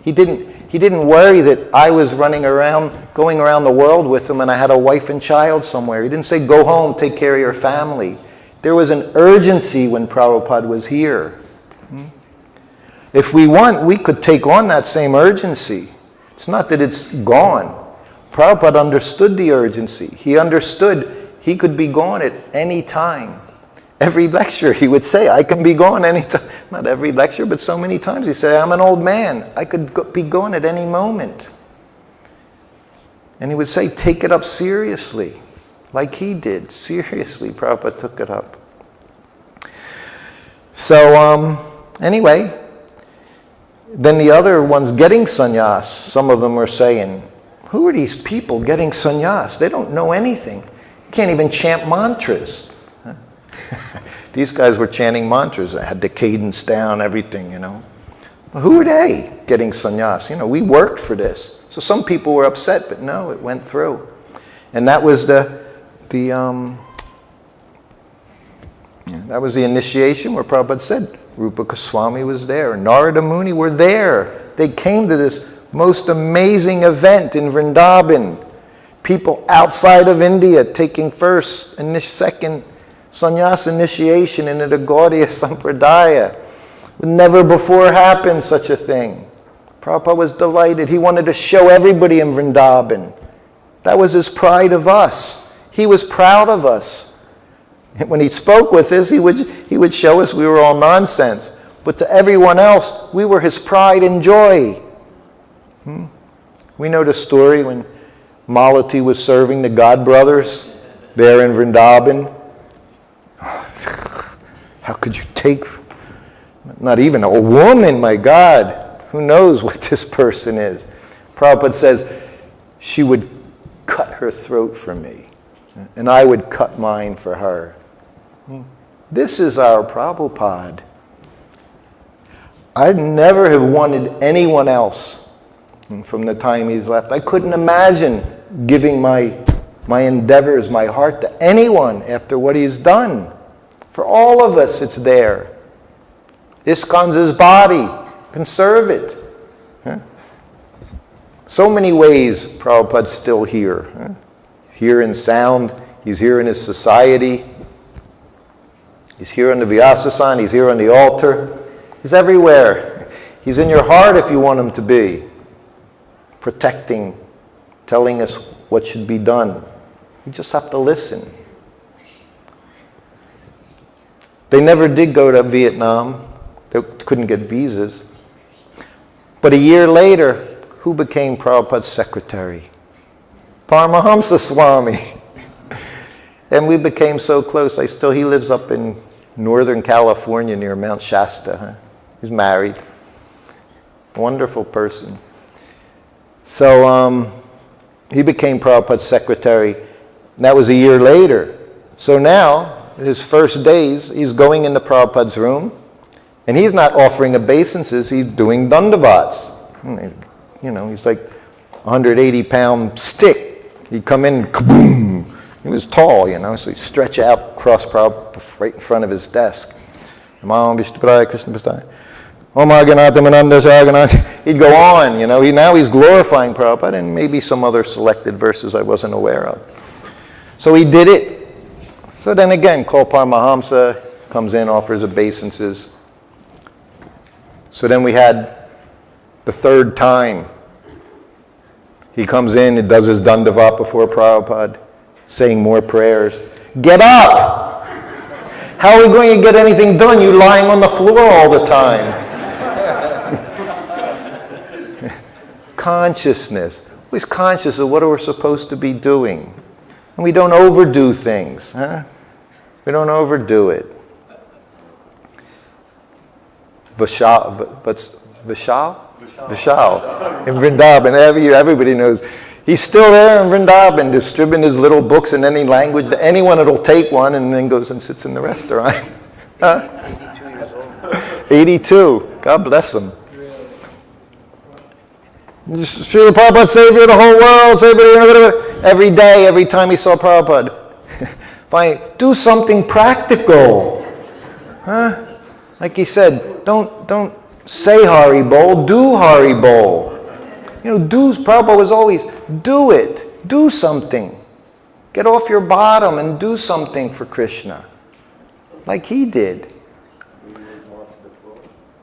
He didn't worry that I was going around the world with him and I had a wife and child somewhere. He didn't say, go home, take care of your family. There was an urgency when Prabhupada was here. If we want, we could take on that same urgency. It's not that it's gone. Prabhupada understood the urgency. He understood he could be gone at any time. Every lecture he would say, I can be gone any time. Not every lecture, but so many times he said, I'm an old man. I could be gone at any moment. And he would say, take it up seriously. Like he did. Seriously, Prabhupada took it up. So, anyway, then the other ones getting sannyas, some of them were saying, who are these people getting sannyas? They don't know anything. Can't even chant mantras. These guys were chanting mantras. They had the cadence down, everything, Who are they getting sannyas? We worked for this. So some people were upset, but no, it went through. And that was that was the initiation where Prabhupada said Rupa Goswami was there. Narada Muni were there. They came to this most amazing event in Vrindavan. People outside of India taking first and second sannyas initiation into the Gaudiya Sampradaya. Never before happened such a thing. Prabhupada was delighted. He wanted to show everybody in Vrindavan. That was his pride of us. He was proud of us. And when he spoke with us, he would show us we were all nonsense. But to everyone else, we were his pride and joy. We know the story when Malati was serving the God brothers there in Vrindavan. How could you take, not even a woman, my God. Who knows what this person is? Prabhupada says, she would cut her throat for me, and I would cut mine for her. This is our Prabhupada. I'd never have wanted anyone else from the time he's left. I couldn't imagine giving my endeavors, my heart to anyone after what he's done. For all of us, it's there. ISKCON's his body. Conserve it. So many ways Prabhupada's still here. Here in sound, he's here in his society. He's here on the Vyasasana, he's here on the altar. He's everywhere. He's in your heart if you want him to be. Protecting, telling us what should be done. You just have to listen. They never did go to Vietnam. They couldn't get visas. But a year later, who became Prabhupada's secretary? Paramahamsa Swami. And we became so close. He lives up in Northern California near Mount Shasta. He's married. Wonderful person. So he became Prabhupada's secretary. And that was a year later. So now, his first days, he's going into Prabhupada's room. And he's not offering obeisances, he's doing dandavats. He's like a 180-pound stick. He'd come in, kaboom! He was tall, so he'd stretch out, cross Prabhupada right in front of his desk. He'd go on, now he's glorifying Prabhupada and maybe some other selected verses I wasn't aware of. So he did it. So then again, Kolpar Mahamsa comes in, offers obeisances. So then we had the third time. He comes in and does his dandavat before Prabhupada, saying more prayers. Get up! How are we going to get anything done? You lying on the floor all the time. Consciousness. Always conscious of what we're supposed to be doing. And we don't overdo things. We don't overdo it. Vishal in Vrindavan. Everybody knows. He's still there in Vrindavan distributing his little books in any language to anyone that'll take one and then goes and sits in the restaurant. 82 years old. 82. God bless him. Srila Prabhupada, Savior of the whole world, Savior, every day, every time he saw Prabhupada. Fine, do something practical. Like he said, don't say Hari Bol, do Hari Bol. Prabhupada was always, do it, do something. Get off your bottom and do something for Krishna. Like he did.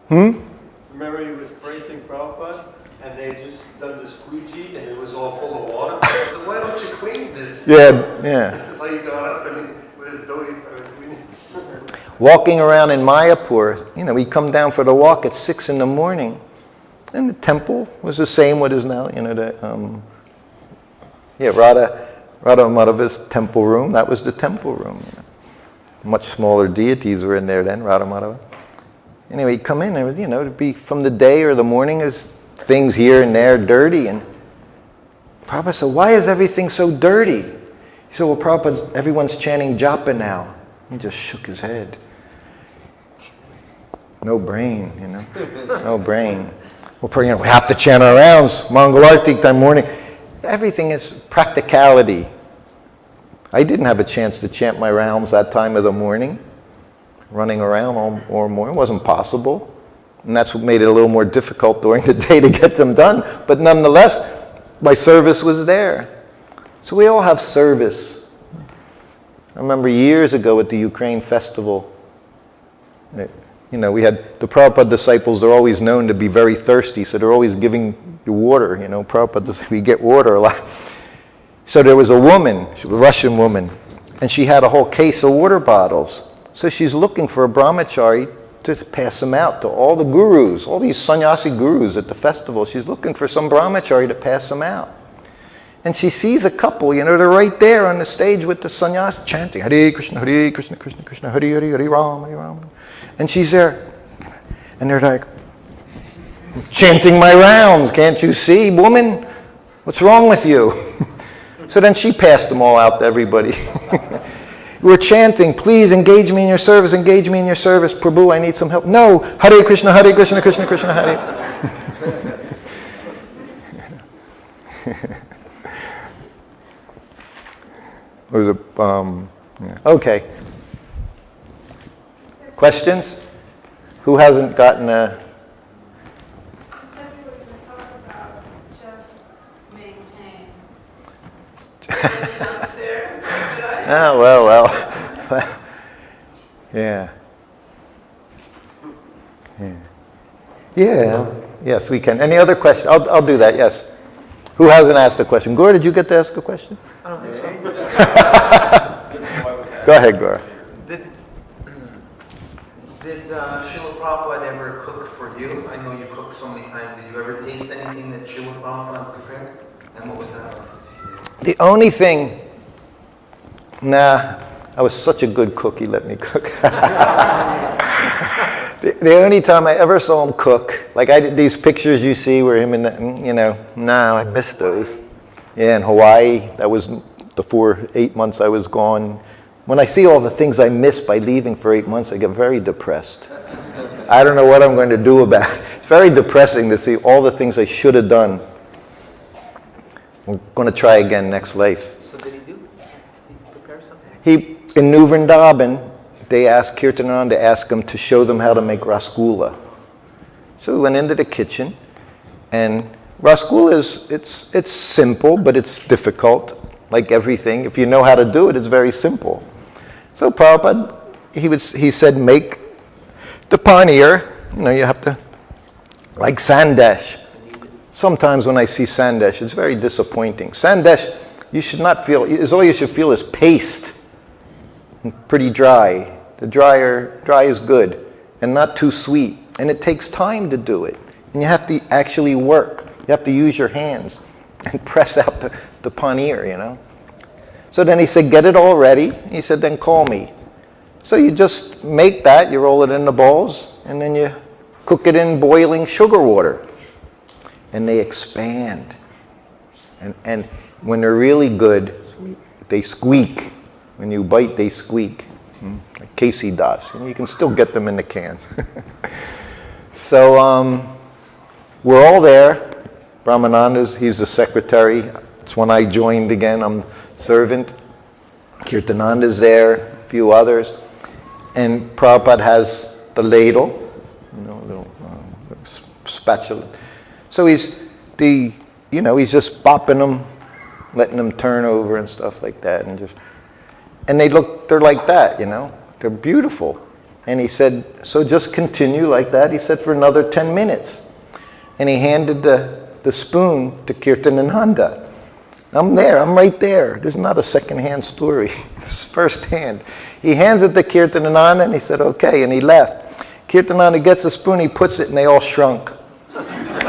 Remember he was praising Prabhupada and they just done the squeegee and it was all full of water. I said, why don't you clean this? Yeah. So he got up and with his dhoti started cleaning. Walking around in Mayapur, we come down for the walk at 6 in the morning. And the temple was the same what is now, Radha Madhava's temple room. That was the temple room. Much smaller deities were in there then, Radha Madhava. Anyway, come in and, it'd be from the day or the morning, there's things here and there dirty. And Prabhupada said, why is everything so dirty? He said, well, Prabhupada, everyone's chanting japa now. He just shook his head. No brain, no brain. We have to chant our rounds, Mangalarti time morning. Everything is practicality. I didn't have a chance to chant my rounds that time of the morning. Running around all morning wasn't possible. And that's what made it a little more difficult during the day to get them done. But nonetheless, my service was there. So we all have service. I remember years ago at the Ukraine festival, we had the Prabhupada disciples, they're always known to be very thirsty, so they're always giving you water. Prabhupada, we get water a lot. So there was a woman, she was a Russian woman. And she had a whole case of water bottles. So she's looking for a brahmachari to pass them out to all the gurus, all these sannyasi gurus at the festival. She's looking for some brahmachari to pass them out. And she sees a couple, they're right there on the stage with the sannyasi chanting, Hare Krishna, Krishna Krishna, Hare Hare, Hare Ram, Hare Ram. And she's there. And they're like, chanting my rounds, can't you see, woman? What's wrong with you? So then she passed them all out to everybody. We're chanting, please engage me in your service, engage me in your service. Prabhu, I need some help. No, Hare Krishna, Krishna Krishna, Hare. Was it, yeah. Okay. Questions? Who hasn't gotten a... You said you were going to talk about just maintain. Downstairs? Oh, well. Yeah. Yeah. Yes, we can. Any other questions? I'll do that, yes. Who hasn't asked a question? Gaur, did you get to ask a question? I don't think so. Go ahead, Gaur. Did Srila Prabhupada ever cook for you? I know you cook so many times. Did you ever taste anything that Srila Prabhupada prepared? And what was that like? The only thing... Nah, I was such a good cook, he let me cook. The only time I ever saw him cook, like I did these pictures you see where him in the, no, I missed those. Yeah, in Hawaii, that was the 8 months I was gone. When I see all the things I missed by leaving for 8 months, I get very depressed. I don't know what I'm going to do about it. It's very depressing to see all the things I should have done. We're going to try again next life. So did he do? He prepare something? In New Vrindavan, they asked Kirtanananda to ask him to show them how to make rasgulla. So we went into the kitchen, and rasgulla it's simple, but it's difficult, like everything. If you know how to do it, it's very simple. So Prabhupada, he said, make the paneer, you have to, like sandesh. Sometimes when I see sandesh, it's very disappointing. Sandesh, you should not feel, all you should feel is paste, and pretty dry. The dry is good, and not too sweet. And it takes time to do it. And you have to actually work. You have to use your hands and press out the paneer, So then he said, get it all ready. He said, then call me. So you just make that, you roll it in the balls, and then you cook it in boiling sugar water. And they expand. And when they're really good, they squeak. When you bite, they squeak. Like Casey does. You can still get them in the cans. So we're all there. Brahmananda's, he's the secretary. It's when I joined again. I'm servant. Kirtananda's there, a few others. And Prabhupada has the ladle, little spatula. So he's just bopping them, letting them turn over and stuff like that, and they're like that, they're beautiful. And he said, so just continue like that. He said, for another 10 minutes. And he handed the spoon to Kirtanananda. I'm there, I'm right there. This is not a second-hand story. This is first-hand. He hands it to Kirtanananda, and he said, okay, and he left. Kirtanananda gets the spoon, he puts it, and they all shrunk.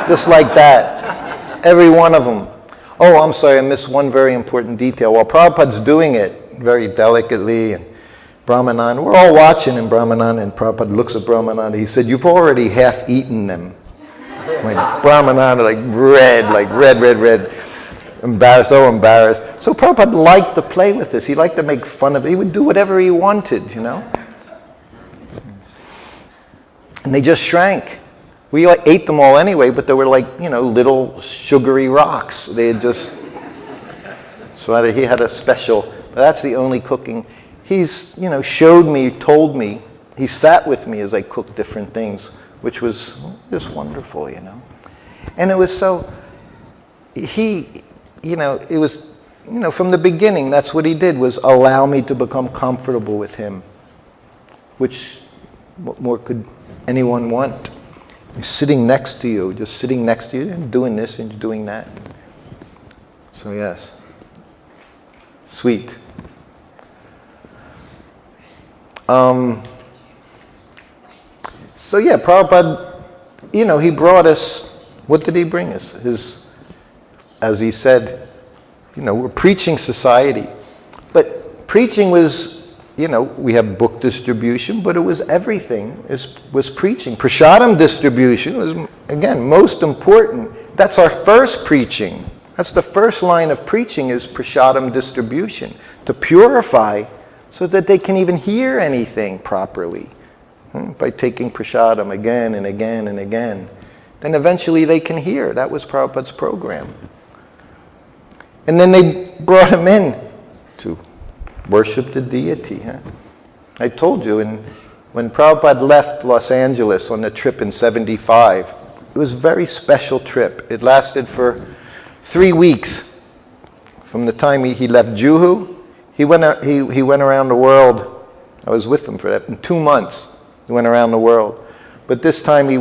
Just like that. Every one of them. Oh, I'm sorry, I missed one very important detail. While Prabhupada's doing it very delicately, and Brahmananda, we're all watching, and Prabhupada looks at Brahmananda. He said, you've already half eaten them. Like Brahmananda, like red. Embarrassed, so embarrassed. So Prabhupada liked to play with this. He liked to make fun of it. He would do whatever he wanted, And they just shrank. We ate them all anyway, but they were like, little sugary rocks. They had just... So he had a special... But that's the only cooking. He's, showed me, told me. He sat with me as I cooked different things, which was just wonderful, And it was so... it was, from the beginning, that's what he did, was allow me to become comfortable with him. Which, what more could anyone want? He's sitting next to you, and doing this and doing that. So yes. Sweet. So yeah, Prabhupada, he brought us, what did he bring us? As he said, we're preaching society. But preaching was, we have book distribution, but it was everything, was preaching. Prasadam distribution was, again, most important. That's our first preaching. That's the first line of preaching is prasadam distribution, to purify so that they can even hear anything properly. By taking prasadam again and again and again. Then eventually they can hear. That was Prabhupada's program. And then they brought him in to worship the deity. I told you, when Prabhupada left Los Angeles on the trip in 75, it was a very special trip. It lasted for 3 weeks. From the time he left Juhu, he went around the world. I was with him for that. In 2 months, he went around the world. But this time he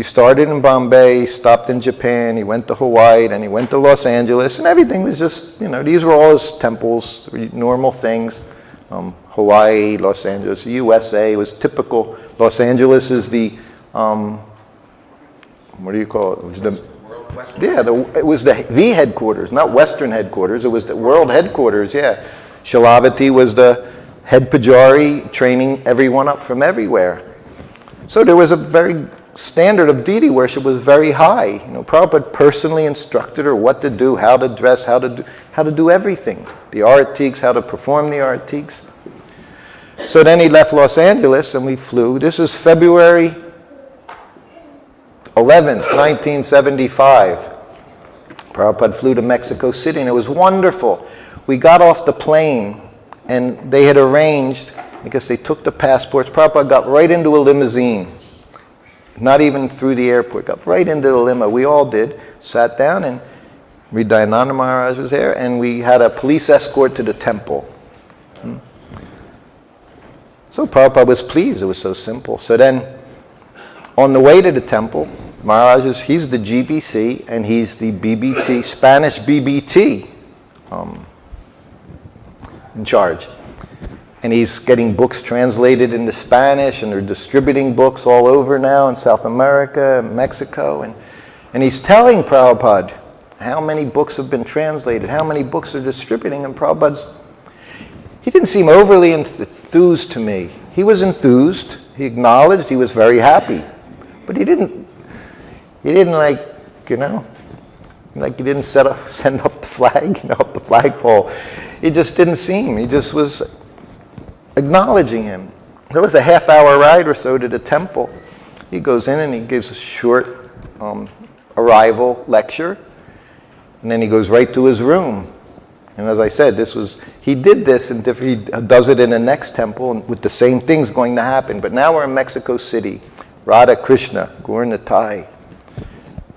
started in Bombay, stopped in Japan, he went to Hawaii, then he went to Los Angeles, and everything was just, these were all his temples, normal things. Hawaii, Los Angeles, USA was typical. Los Angeles is the, what do you call it? It was it was the headquarters, not Western headquarters. It was the world headquarters, yeah. Shilavati was the head pujari, training everyone up from everywhere. So there was a very standard of deity worship was very high. Prabhupada personally instructed her what to do, how to dress, how to do everything. The artiques, how to perform the artiques. So then he left Los Angeles and we flew. This was February 11th, 1975. Prabhupada flew to Mexico City and it was wonderful. We got off the plane and they had arranged, I guess they took the passports. Prabhupada got right into a limousine. Not even through the airport, got right into the limo. We all did. Sat down and Hridayananda Maharaj was there and we had a police escort to the temple. So Prabhupada was pleased. It was so simple. So then on the way to the temple, Maharaj he's the GBC and he's the BBT, Spanish BBT in charge. And he's getting books translated into Spanish and they're distributing books all over now in South America and Mexico. And he's telling Prabhupada how many books have been translated, how many books are distributing. And he didn't seem overly enthused to me. He was enthused. He acknowledged. He was very happy. But he didn't he didn't send up the flag, up the flagpole. He just didn't seem. He just was acknowledging him. There was a half-hour ride or so to the temple. He goes in and he gives a short arrival lecture, and then he goes right to his room. And as I said, he did this, and he does it in the next temple and with the same things going to happen. But now we're in Mexico City. Radha Krishna, Gaur Nitai.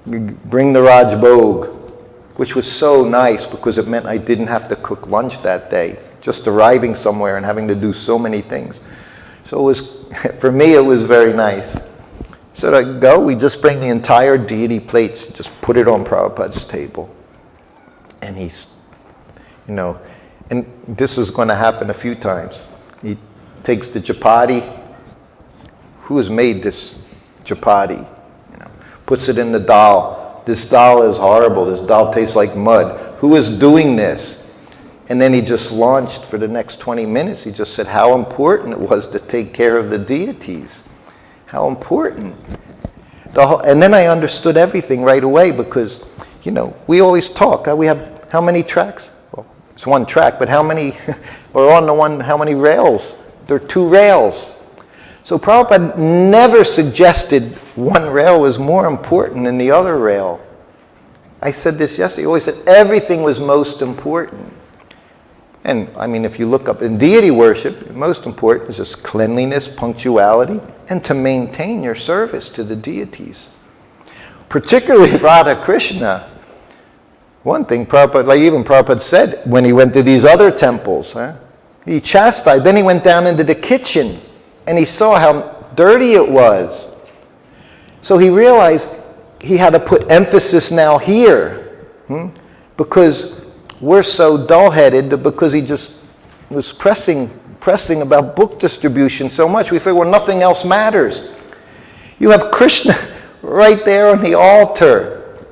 We bring the Raj Bhog, which was so nice because it meant I didn't have to cook lunch that day. Just arriving somewhere and having to do so many things. So it was, for me, it was very nice. So to go, we just bring the entire deity plates, just put it on Prabhupada's table. And he's, and this is going to happen a few times. He takes the chapati. Who has made this chapati? Puts it in the dal. This dal is horrible. This dal tastes like mud. Who is doing this? And then he just launched for the next 20 minutes. He just said how important it was to take care of the deities. How important. And then I understood everything right away because, we always talk. We have how many tracks? Well, it's one track, but how many, or on the one, how many rails? There are 2 rails. So Prabhupada never suggested one rail was more important than the other rail. I said this yesterday. He always said everything was most important. And if you look up in deity worship, most important is just cleanliness, punctuality, and to maintain your service to the deities. Particularly Radha Krishna. One thing Prabhupada said when he went to these other temples, he chastised. Then he went down into the kitchen and he saw how dirty it was. So he realized he had to put emphasis now here, because we're so dull-headed, because he just was pressing pressing about book distribution so much. We figure, well, nothing else matters. You have Krishna right there on the altar.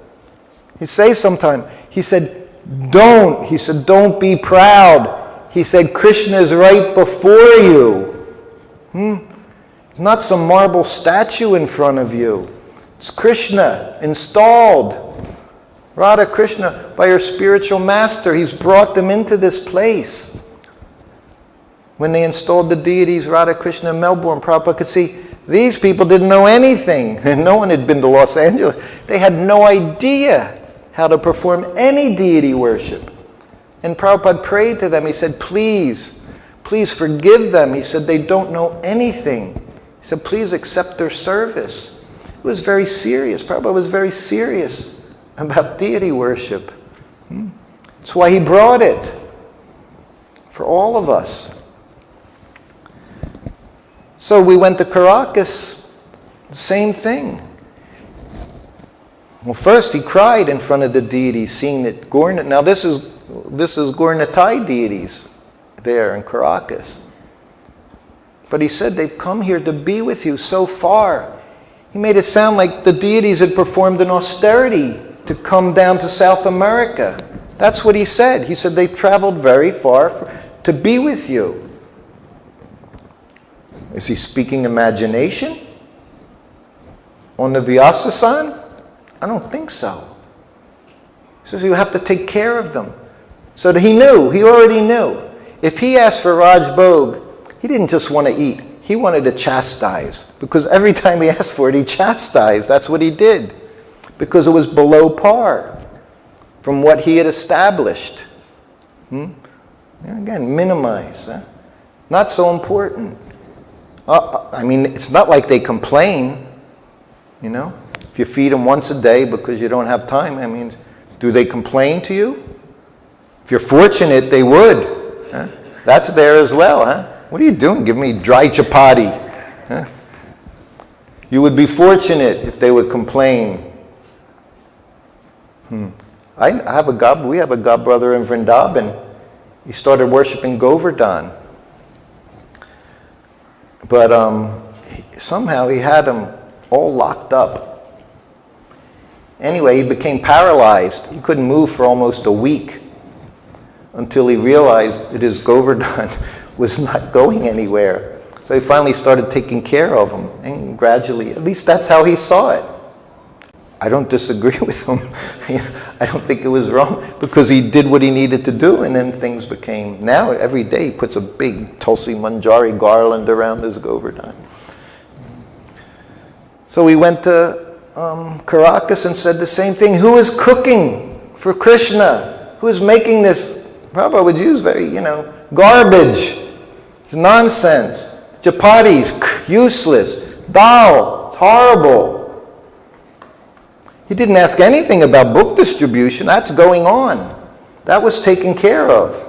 He says sometimes, he said, don't be proud. He said, Krishna is right before you. It's not some marble statue in front of you. It's Krishna installed. Radha Krishna, by her spiritual master, he's brought them into this place. When they installed the deities, Radha Krishna in Melbourne, Prabhupada could see these people didn't know anything. No one had been to Los Angeles. They had no idea how to perform any deity worship. And Prabhupada prayed to them. He said, please forgive them. He said, they don't know anything. He said, please accept their service. It was very serious. Prabhupada was very serious about deity worship. That's why he brought it for all of us. So we went to Caracas, the same thing. Well, first he cried in front of the deities, seeing that now this is Gaur-Nitai deities there in Caracas. But he said, they've come here to be with you so far. He made it sound like the deities had performed an austerity to come down to South America. That's what he said. He said, they've traveled very far to be with you. Is he speaking imagination on the Vyasa-san? I don't think so. He says you have to take care of them. So that he already knew. If he asked for Raj Bhog, he didn't just want to eat. He wanted to chastise. Because every time he asked for it, he chastised. That's what he did. Because it was below par from what he had established. Again, minimize. Not so important. It's not like they complain, If you feed them once a day because you don't have time, do they complain to you? If you're fortunate, they would. That's there as well, What are you doing? Give me dry chapati. You would be fortunate if they would complain. We have a god brother in Vrindavan. He started worshiping Govardhan. But somehow he had them all locked up. Anyway, he became paralyzed. He couldn't move for almost a week until he realized that his Govardhan was not going anywhere. So he finally started taking care of him. And gradually, at least that's how he saw it. I don't disagree with him. I don't think it was wrong because he did what he needed to do, and then things became. Now every day he puts a big Tulsi Manjari garland around his Govardhan. So we went to Caracas and said the same thing. Who is cooking for Krishna? Who is making this? Prabhupada would use very, garbage, nonsense, chapatis, useless, dal, horrible. He didn't ask anything about book distribution. That's going on. That was taken care of.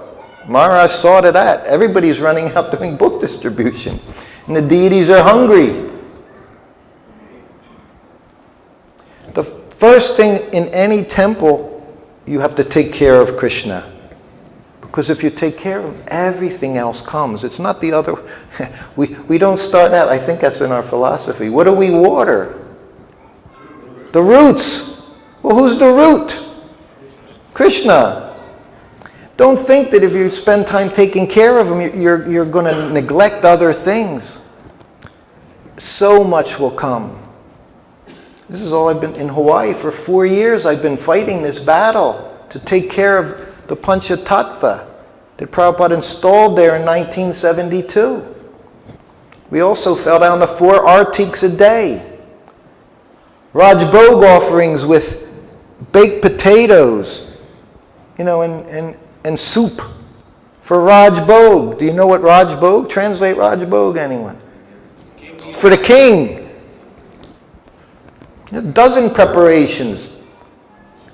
Maharaj saw to that. Everybody's running out doing book distribution. And the deities are hungry. The first thing in any temple, you have to take care of Krishna. Because if you take care of him, everything else comes. It's not the other. We don't start out. I think that's in our philosophy. What do we water? The roots. Well, who's the root? Krishna. Don't think that if you spend time taking care of him, you're going to neglect other things. So much will come. This is all I've been in Hawaii for 4 years. I've been fighting this battle to take care of the Panchatattva that Prabhupada installed there in 1972. We also fell down to 4 artiks a day. Raj Bhog offerings with baked potatoes, and soup for Raj Bhog. Do you know what Raj Bhog? Translate Raj Bhog, anyone? For the king. A dozen preparations.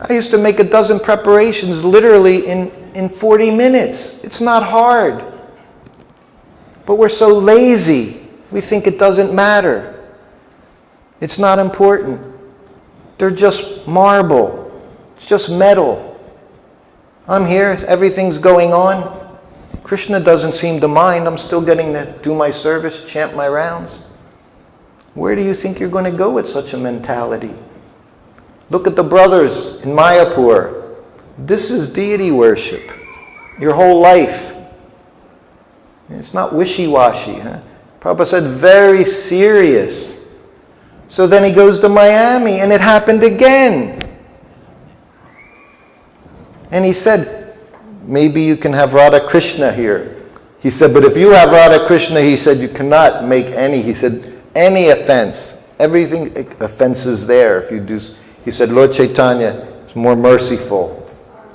I used to make a dozen preparations literally in 40 minutes. It's not hard. But we're so lazy. We think it doesn't matter. It's not important. They're just marble. It's just metal. I'm here. Everything's going on. Krishna doesn't seem to mind. I'm still getting to do my service, chant my rounds. Where do you think you're going to go with such a mentality? Look at the brothers in Mayapur. This is deity worship. Your whole life. It's not wishy-washy. Huh? Prabhupada said, very serious. So then he goes to Miami, and it happened again. And he said, maybe you can have Radha Krishna here. He said, but if you have Radha Krishna, he said, you cannot make any. He said, any offense. Everything offense is there. If you do, he said, Lord Chaitanya is more merciful.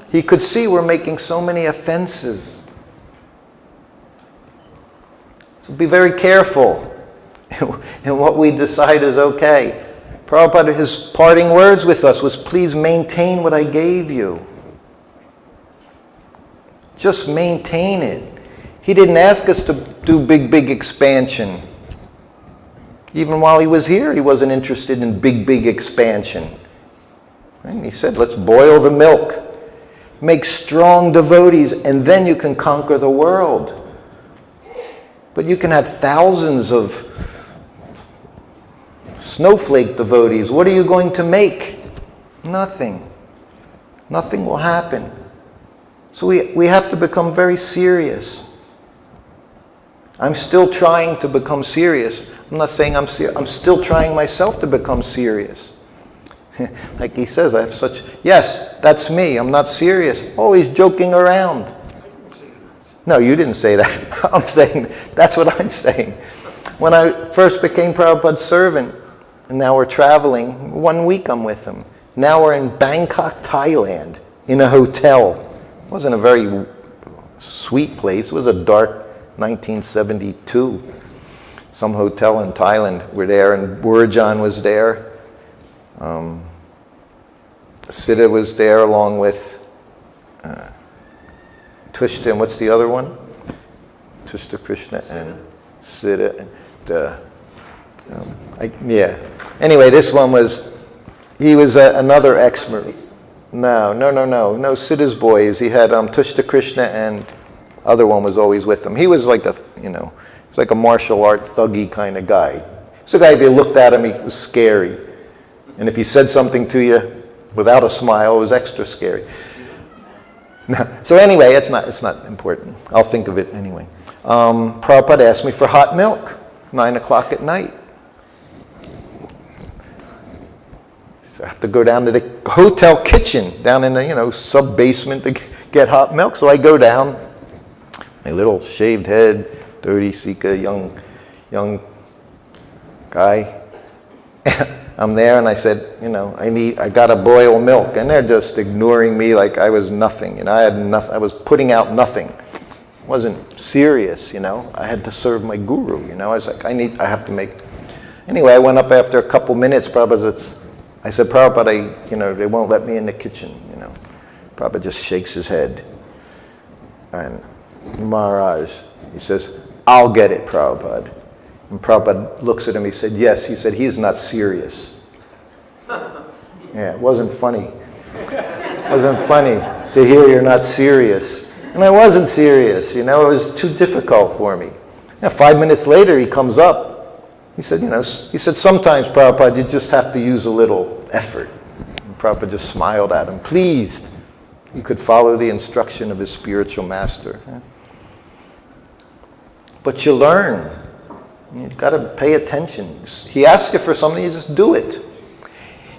He could see we're making so many offenses. So be very careful in what we decide is okay. Prabhupada, his parting words with us was, please maintain what I gave you. Just maintain it. He didn't ask us to do big expansion. Even while he was here, he wasn't interested in big expansion. And he said, let's boil the milk. Make strong devotees, and then you can conquer the world. But you can have thousands of snowflake devotees. What are you going to make? Nothing. Nothing will happen. So we have to become very serious. I'm still trying to become serious. I'm not saying I'm serious. I'm still trying myself to become serious. Like he says, I have such... Yes, that's me. I'm not serious. Always joking around. No, you didn't say that. I'm saying, that's what I'm saying. When I first became Prabhupada's servant, and now we're traveling, 1 week I'm with him. Now we're in Bangkok, Thailand, in a hotel. It wasn't a very sweet place. It was a dark 1972. Some hotel in Thailand. We're there, and Burjan was there. Siddha was there along with Tushta, and what's the other one? Tushta Krishna and Siddha. Yeah. Anyway, this one was, he was another expert. No, Siddha's boys. He had Tushta Krishna, and other one was always with him. He was like he's like a martial art thuggy kind of guy. So a guy, if you looked at him, he was scary. And if he said something to you without a smile, it was extra scary. So anyway, it's not important. I'll think of it anyway. Prabhupada asked me for hot milk, 9 o'clock at night. So I have to go down to the hotel kitchen, down in the sub-basement to get hot milk. So I go down, my little shaved head, dirty Sika, young guy. I'm there, and I said, I gotta boil milk, and they're just ignoring me like I was nothing. I had nothing. I was putting out nothing. It wasn't serious. I had to serve my guru. I was like, I have to make. Anyway, I went up after a couple minutes. I said, Prabhupada, they won't let me in the kitchen. Prabhupada just shakes his head, and Maharaj, he says, I'll get it, Prabhupada. And Prabhupada looks at him, he said, yes. He said, he's not serious. Yeah, it wasn't funny. It wasn't funny to hear you're not serious. And I wasn't serious, it was too difficult for me. 5 minutes later, he comes up. He said, sometimes, Prabhupada, you just have to use a little effort. And Prabhupada just smiled at him, pleased. He could follow the instruction of his spiritual master. But you learn. You've got to pay attention. He asks you for something, you just do it.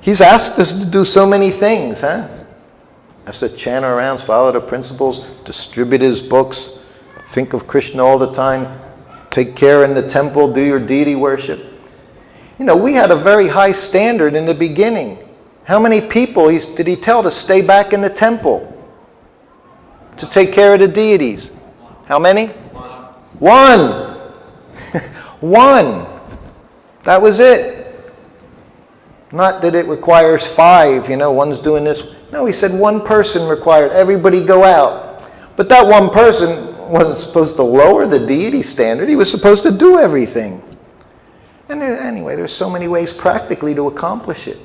He's asked us to do so many things, Has to chant our rounds, follow the principles, distribute his books, think of Krishna all the time, take care in the temple, do your deity worship. We had a very high standard in the beginning. How many people did he tell to stay back in the temple to take care of the deities? How many? One. One. That was it. Not that it requires 5, one's doing this. No, he said one person required. Everybody go out. But that one person wasn't supposed to lower the deity standard. He was supposed to do everything. And anyway, there's so many ways practically to accomplish it.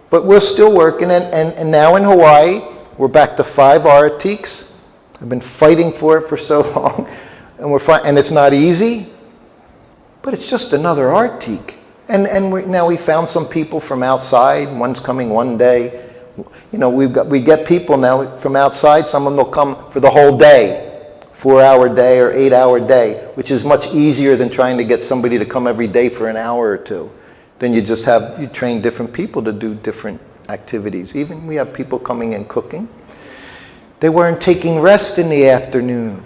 But we're still working, and now in Hawaii, we're back to 5 aratiks. I've been fighting for it for so long, and it's not easy, but it's just another art teak. And now we found some people from outside. One's coming one day. You know, we get people now from outside. Some of them will come for the whole day, 4-hour day or 8-hour day, which is much easier than trying to get somebody to come every day for an hour or two. Then you train different people to do different activities. Even we have people coming in cooking. They weren't taking rest in the afternoon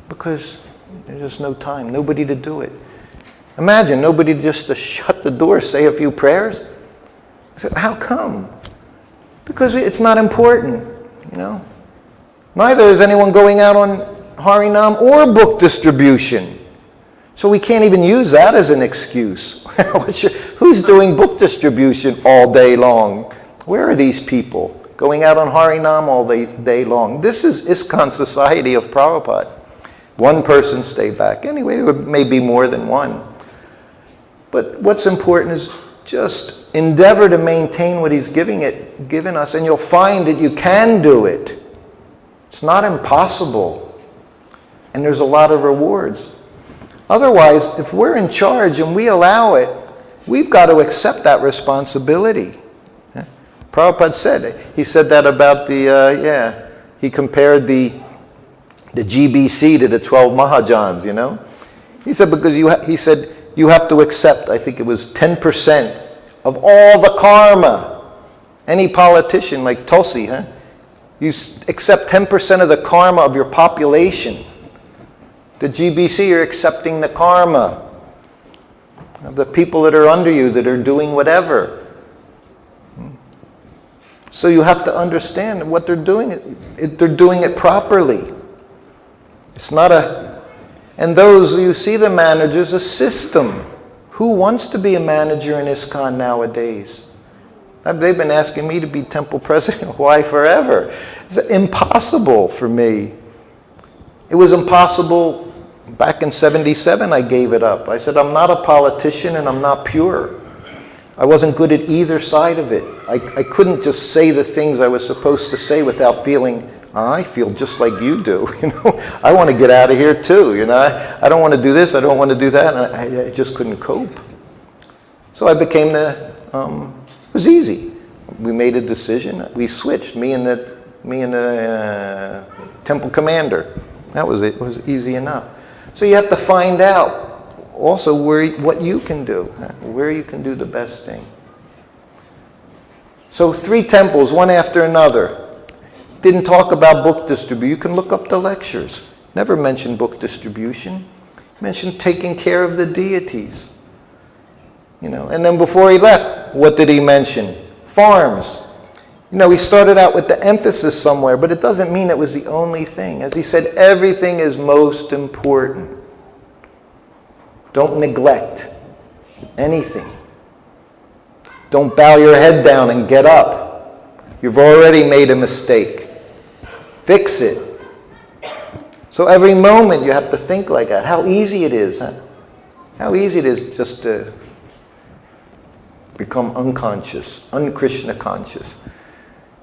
because there's just no time, nobody to do it. Imagine nobody just to shut the door, say a few prayers. I said, how come? Because it's not important, you know. Neither is anyone going out on Harinam or book distribution. So we can't even use that as an excuse. Who's doing book distribution all day long? Where are these people going out on Harinam all day long? This is ISKCON Society of Prabhupada. One person stay back. Anyway, there may be more than one. But what's important is just endeavor to maintain what he's given us, and you'll find that you can do it. It's not impossible. And there's a lot of rewards. Otherwise, if we're in charge and we allow it, we've got to accept that responsibility. Prabhupada said that about he compared the GBC to the 12 Mahajans, you know. He said, because you have to accept, I think it was 10% of all the karma. Any politician like Tulsi, you accept 10% of the karma of your population. The GBC, you're accepting the karma of the people that are under you, that are doing whatever. So you have to understand what they're doing. They're doing it properly. It's not and those, you see the managers, a system. Who wants to be a manager in ISKCON nowadays? They've been asking me to be temple president. Why forever? It's impossible for me. It was impossible back in 77, I gave it up. I said, I'm not a politician and I'm not pure. I wasn't good at either side of it. I couldn't just say the things I was supposed to say without feeling, I feel just like you do, you know. I want to get out of here too, you know. I don't want to do this, I don't want to do that, and I just couldn't cope. So I became it was easy. We made a decision, we switched, me and the temple commander. That was it, was easy enough. So you have to find out also what you can do, where you can do the best thing. So 3 temples, one after another. Didn't talk about book distribution. You can look up the lectures. Never mentioned book distribution. Mentioned taking care of the deities. You know, and then before he left, what did he mention? Farms. You know, he started out with the emphasis somewhere, but it doesn't mean it was the only thing. As he said, everything is most important. Don't neglect anything. Don't bow your head down and get up. You've already made a mistake. Fix it. So every moment you have to think like that. How easy it is, huh? How easy it is just to become unconscious, un-Krishna conscious.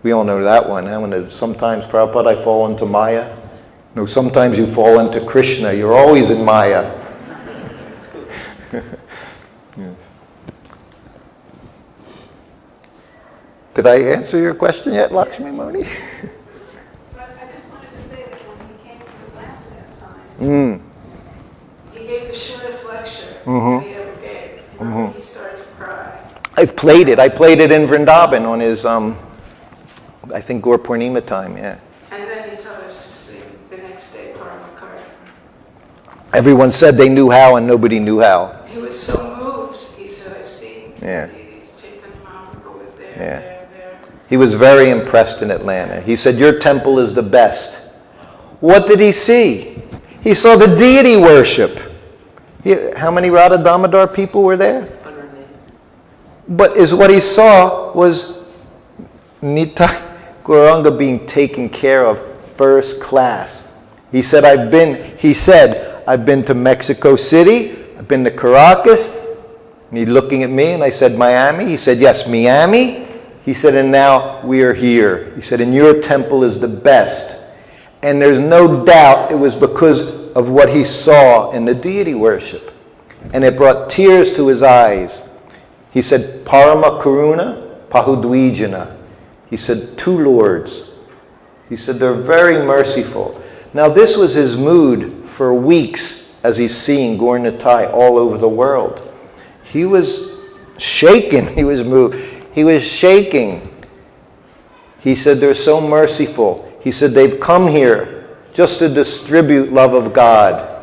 We all know that one. When sometimes, Prabhupada, I fall into Maya. No, sometimes you fall into Krishna. You're always in Maya. Yeah. Did I answer your question yet, Lakshmi Moni? But I just wanted to say that when he came to Atlanta that time, he gave the shortest lecture he ever gave. And he started to cry. I've played it. I played it in Vrindavan on his, I think, Gaur Purnima time, yeah. And then he told us to sing the next day, Paramakarta. Everyone said they knew how and nobody knew how. He was so moved, he said, I've seen Yeah. Chaitanya Mahaprabhu was there, Yeah. there. He was very impressed in Atlanta. He said, your temple is the best. What did he see? He saw the deity worship. How many Radha Damodar people were there? 108. But what he saw was Nitai Gauranga being taken care of first class. He said, I've been to Mexico City, I've been to Caracas. And he's looking at me and I said, Miami? He said, yes, Miami. He said, and now we are here. He said, and your temple is the best. And there's no doubt it was because of what he saw in the deity worship. And it brought tears to his eyes. He said, Parama Karuna Pahudwijana. He said, 2 lords. He said, they're very merciful. Now this was his mood for weeks as he's seeing Gaur Nitai all over the world. He was shaken. He was moved. He was shaking. He said, they're so merciful. He said, they've come here just to distribute love of God.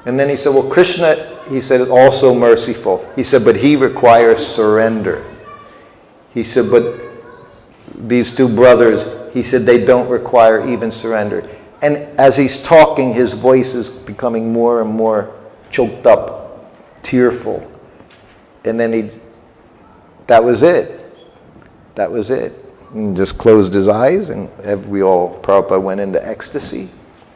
And then he said, well, Krishna, he said, is also merciful. He said, but he requires surrender. He said, but these 2 brothers, he said, they don't require even surrender. And as he's talking, his voice is becoming more and more choked up, tearful. And then that was it. That was it. And just closed his eyes, and Prabhupada went into ecstasy,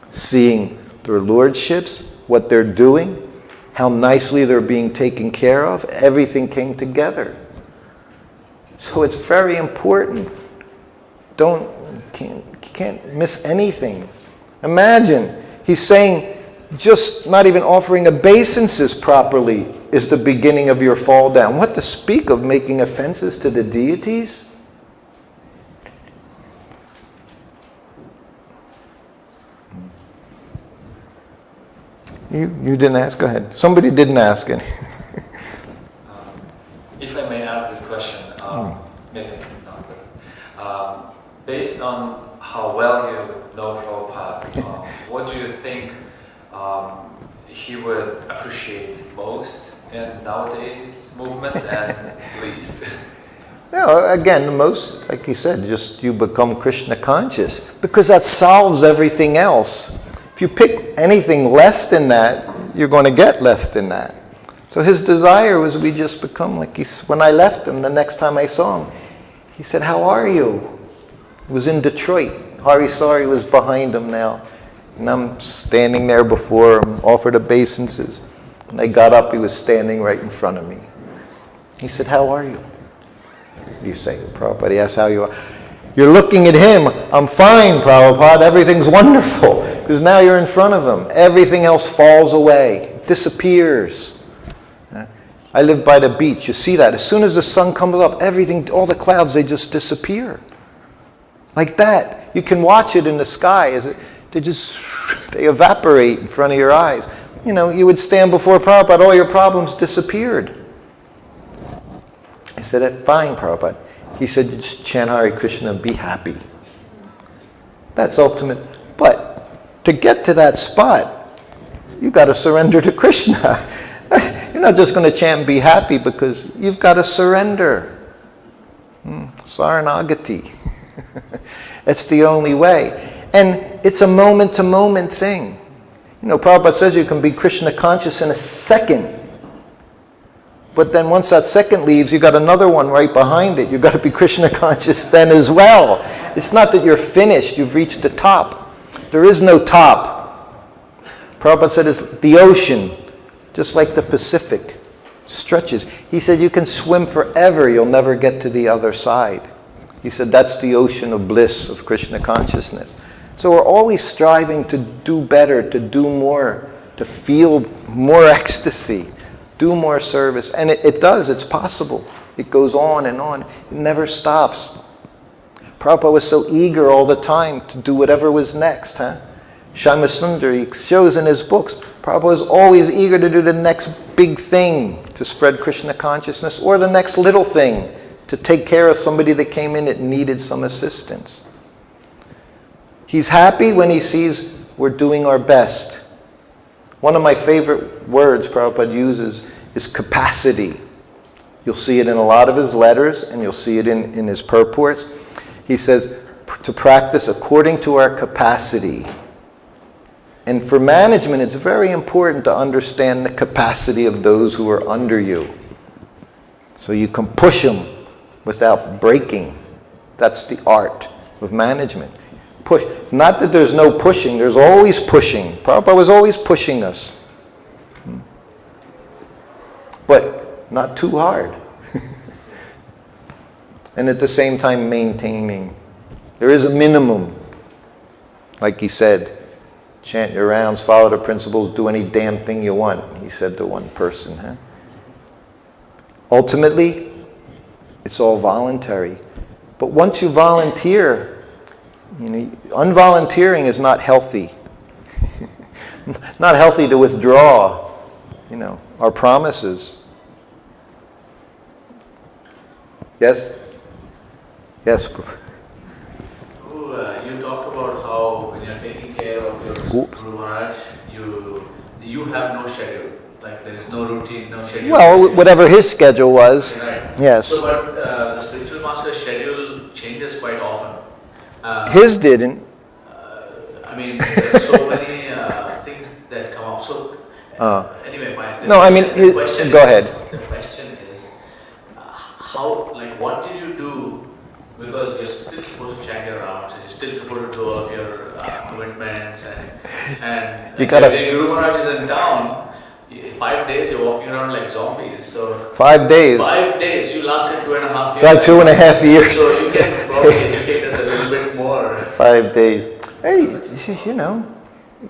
seeing their lordships, what they're doing, how nicely they're being taken care of. Everything came together. So it's very important. You can't miss anything. Imagine, he's saying, just not even offering obeisances properly is the beginning of your fall down. What to speak of making offenses to the deities? You didn't ask? Go ahead. Somebody didn't ask any. If I may ask this question, maybe not, but based on how well you know Prabhupada, what do you think he would appreciate most in nowadays movements and least? No, again, the most, like you said, just you become Krishna conscious, because that solves everything else. If you pick anything less than that, you're going to get less than that. So his desire was we just become like when I left him, the next time I saw him, he said, how are you? He was in Detroit. Hari Sari was behind him now. And I'm standing there before him, offered obeisances. When I got up, he was standing right in front of me. He said, how are you? What do you say, Prabhupada? He asked how you are. You're looking at him. I'm fine, Prabhupada. Everything's wonderful. Because now you're in front of him. Everything else falls away, disappears. I live by the beach. You see that. As soon as the sun comes up, everything, all the clouds, they just disappear. Like that. You can watch it in the sky. They evaporate in front of your eyes. You know, you would stand before Prabhupada, all your problems disappeared. I said, fine, Prabhupada. He said, just chant Hare Krishna and be happy. That's ultimate. But to get to that spot, you've got to surrender to Krishna. You're not just going to chant and be happy, because you've got to surrender. Saranagati. It's the only way. And it's a moment-to-moment thing. You know, Prabhupada says you can be Krishna conscious in a second. But then once that second leaves, you've got another one right behind it. You've got to be Krishna conscious then as well. It's not that you're finished, you've reached the top. There is no top. Prabhupada said it's the ocean, just like the Pacific, stretches. He said you can swim forever, you'll never get to the other side. He said that's the ocean of bliss, of Krishna consciousness. So we're always striving to do better, to do more, to feel more ecstasy, do more service. And it does, it's possible. It goes on and on. It never stops. Prabhupada was so eager all the time to do whatever was next. Shyamasundar, he shows in his books, Prabhupada was always eager to do the next big thing to spread Krishna consciousness, or the next little thing to take care of somebody that came in that needed some assistance. He's happy when he sees we're doing our best. One of my favorite words Prabhupada uses is capacity. You'll see it in a lot of his letters, and you'll see it in his purports. He says, to practice according to our capacity. And for management, it's very important to understand the capacity of those who are under you. So you can push them without breaking. That's the art of management. Push. It's not that there's no pushing, there's always pushing. Prabhupada was always pushing us. But not too hard. And at the same time maintaining. There is a minimum. Like he said, chant your rounds, follow the principles, do any damn thing you want, he said to one person. Huh? Ultimately, it's all voluntary. But once you volunteer, unvolunteering is not healthy. Not healthy to withdraw, our promises. Yes? Yes. You talked about how when you're taking care of your Guru Maharaj, you have no schedule. Like there is no routine, no schedule. Well, whatever his schedule was. Right. Yes. So, but the spiritual master's schedule changes quite often. His didn't. I mean, there's so many things that come up. So, anyway, go ahead. The question is, what did you do? Because you're still supposed to chant your rounds, and you're still supposed to do all of your commitments, and you gotta. When Guru Maharaj is in town, 5 days you're walking around like zombies. So 5 days. 5 days. You lasted 2.5 years. Try 2.5 years. So you can probably educate us a little bit more. 5 days. Hey, you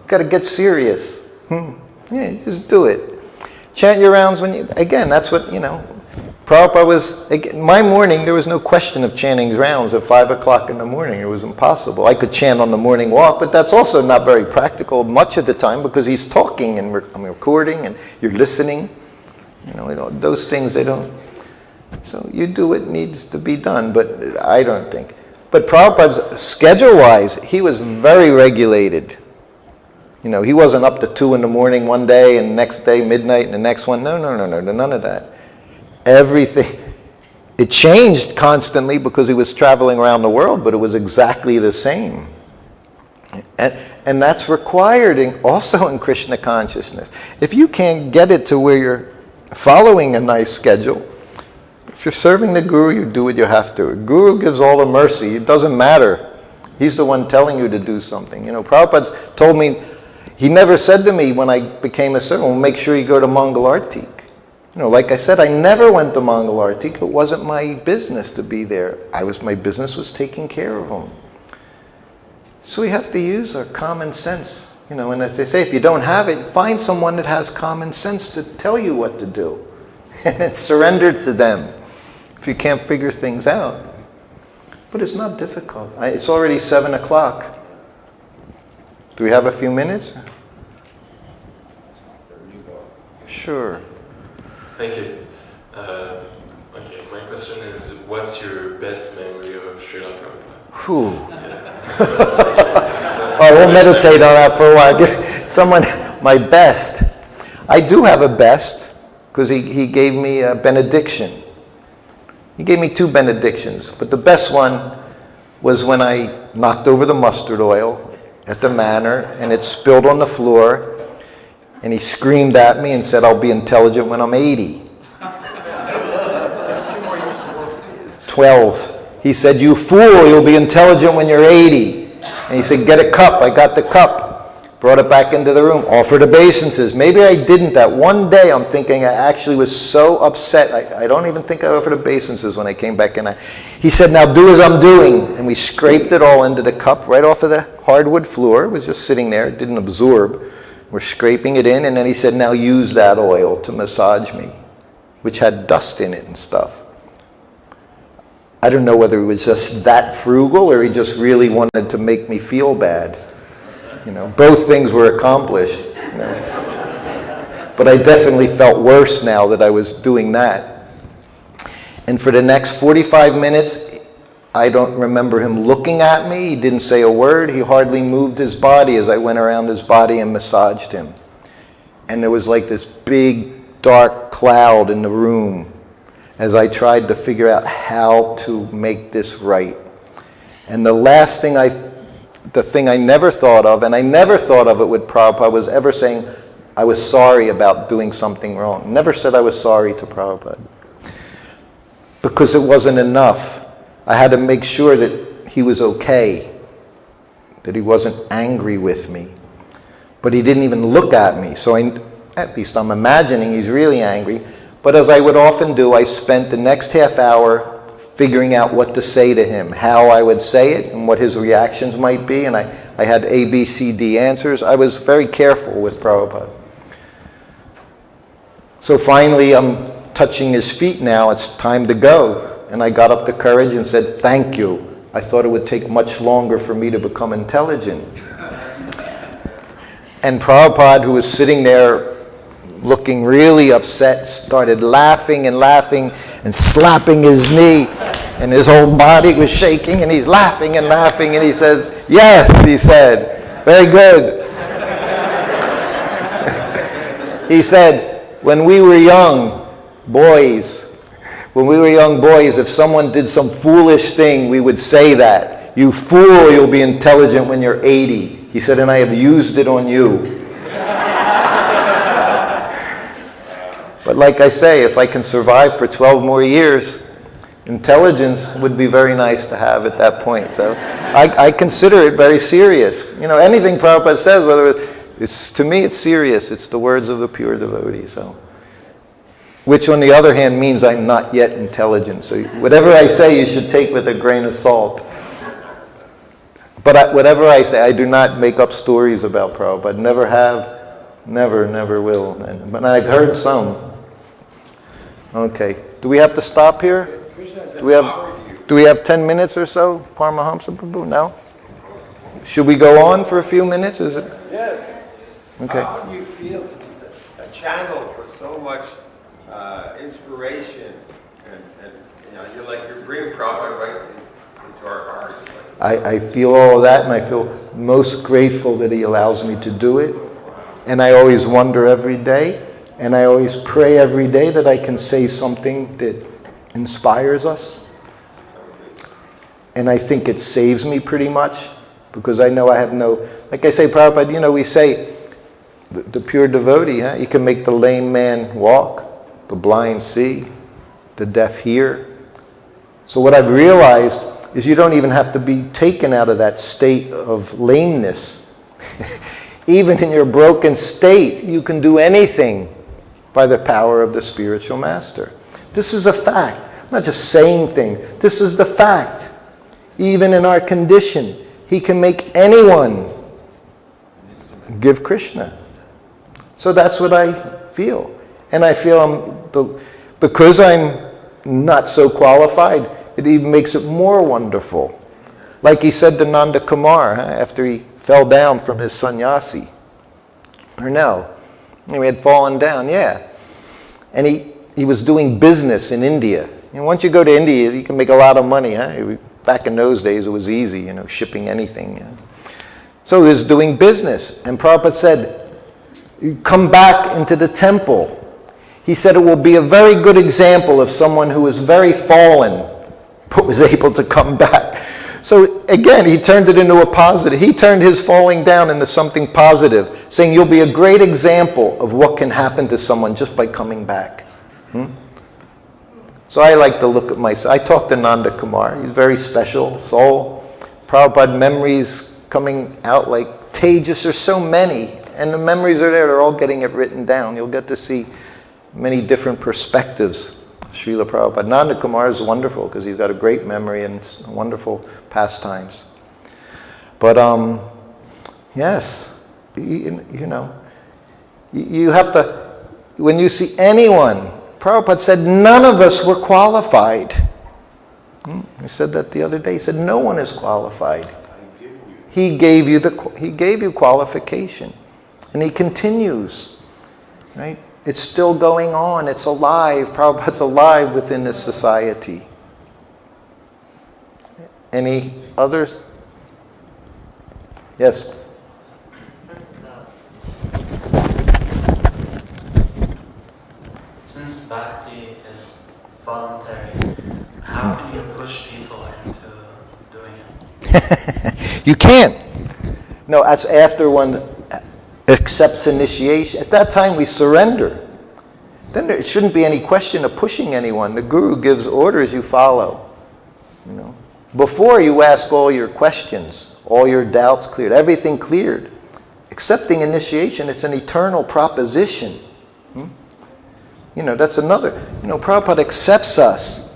gotta get serious. Yeah, just do it. Chant your rounds again, that's what, Prabhupada was, my morning, there was no question of chanting rounds at 5 o'clock in the morning. It was impossible. I could chant on the morning walk, but that's also not very practical much of the time because he's talking and I'm recording and you're listening. Those things they don't. So you do what needs to be done, but I don't think. But Prabhupada's schedule-wise, he was very regulated. He wasn't up to 2 in the morning one day and the next day midnight and the next one. No, none of that. Everything. It changed constantly because he was traveling around the world, but it was exactly the same. And that's required also in Krishna consciousness. If you can't get it to where you're following a nice schedule, if you're serving the Guru, you do what you have to. Guru gives all the mercy. It doesn't matter. He's the one telling you to do something. Prabhupada's told me, he never said to me when I became a servant, well, make sure you go to Mangalartik. Like I said, I never went to Mangalartik. It wasn't my business to be there. My business was taking care of them. So we have to use our common sense. And as they say, if you don't have it, find someone that has common sense to tell you what to do. And surrender to them if you can't figure things out. But it's not difficult. It's already 7 o'clock. Do we have a few minutes? Sure. Thank you. Okay, my question is, what's your best memory of Srila Prabhupada? I will meditate on that for a while. My best. I do have a best because he gave me a benediction. He gave me 2 benedictions, but the best one was when I knocked over the mustard oil at the manor and it spilled on the floor. And he screamed at me and said, I'll be intelligent when I'm 80. 12. He said, you fool, you'll be intelligent when you're 80. And he said, get a cup. I got the cup. Brought it back into the room. Offered obeisances. Maybe I didn't. That one day I'm thinking I actually was so upset. I don't even think I offered obeisances when I came back in. He said, now do as I'm doing. And we scraped it all into the cup right off of the hardwood floor. It was just sitting there. It didn't absorb. We're scraping it in, and then he said, now use that oil to massage me, which had dust in it and stuff. I don't know whether he was just that frugal or he just really wanted to make me feel bad. Both things were accomplished. But I definitely felt worse now that I was doing that. And for the next 45 minutes, I don't remember him looking at me. He didn't say a word. He hardly moved his body as I went around his body and massaged him. And there was like this big dark cloud in the room as I tried to figure out how to make this right. And the last thing the thing I never thought of, and I never thought of it with Prabhupada, was ever saying I was sorry about doing something wrong. Never said I was sorry to Prabhupada. Because it wasn't enough. I had to make sure that he was okay, that he wasn't angry with me. But he didn't even look at me, so at least I'm imagining he's really angry. But as I would often do, I spent the next half hour figuring out what to say to him, how I would say it, and what his reactions might be. And I I had A, B, C, D answers. I was very careful with Prabhupada. So finally, I'm touching his feet now. It's time to go. And I got up the courage and said, thank you. I thought it would take much longer for me to become intelligent. And Prabhupada, who was sitting there looking really upset, started laughing and slapping his knee. And his whole body was shaking, and he's laughing, and he says, yes, he said, very good. He said, when we were young boys, if someone did some foolish thing, we would say that. You fool, you'll be intelligent when you're 80. He said, and I have used it on you. But like I say, if I can survive for 12 more years, intelligence would be very nice to have at that point. So I consider it very serious. You know, anything Prabhupada says, whether it's to me, it's serious. It's the words of the pure devotee. So, which on the other hand means I'm not yet intelligent. So whatever I say, you should take with a grain of salt. But whatever I say, I do not make up stories about Prabhupada. Never have, never will. But I've heard some. Okay. Do we have to stop here? Do we have 10 minutes or so? Paramahamsa Prabhu? No? Should we go on for a few minutes? Is it? Yes. Okay. How do you feel to be a channel for so much inspiration? And you know, you're bringing Prabhupada right into our hearts. I feel all of that, and I feel most grateful that he allows me to do it. And I always wonder every day, and I always pray every day that I can say something that inspires us. And I think it saves me pretty much, because I know I have no, like I say, Prabhupada, you know, we say, the pure devotee, you can make the lame man walk, the blind see, the deaf hear. So what I've realized is you don't even have to be taken out of that state of lameness. Even in your broken state, you can do anything by the power of the spiritual master. This is a fact. I'm not just saying things. This is the fact. Even in our condition, he can make anyone give Krishna. So that's what I feel. And I feel because I'm not so qualified, it even makes it more wonderful. Like he said to Nanda Kumar after he fell down from his sannyasi. Or no, he had fallen down, yeah. And he was doing business in India. And once you go to India, you can make a lot of money. Back in those days, it was easy, shipping anything. So he was doing business. And Prabhupada said, come back into the temple. He said it will be a very good example of someone who was very fallen, but was able to come back. So again, he turned it into a positive. He turned his falling down into something positive, saying you'll be a great example of what can happen to someone just by coming back. So I like to look at myself. I talked to Nanda Kumar. He's a very special soul. Prabhupada memories coming out like Tejas. There's so many. And the memories are there. They're all getting it written down. You'll get to see many different perspectives. Srila Prabhupada. Nanda Kumar is wonderful because he's got a great memory and wonderful pastimes. But yes, you have to, when you see anyone, Prabhupada said none of us were qualified. He said that the other day. He said no one is qualified. He gave you qualification, and he continues, right? It's still going on. It's alive. Prabhupada's alive within this society. Any others? Yes? Since bhakti is voluntary, how can you push people into doing it? You can't. No, that's after one accepts initiation. At that time, we surrender. Then there shouldn't be any question of pushing anyone. The Guru gives orders, you follow. Before you ask all your questions, all your doubts cleared, everything cleared. Accepting initiation, it's an eternal proposition. That's another. Prabhupada accepts us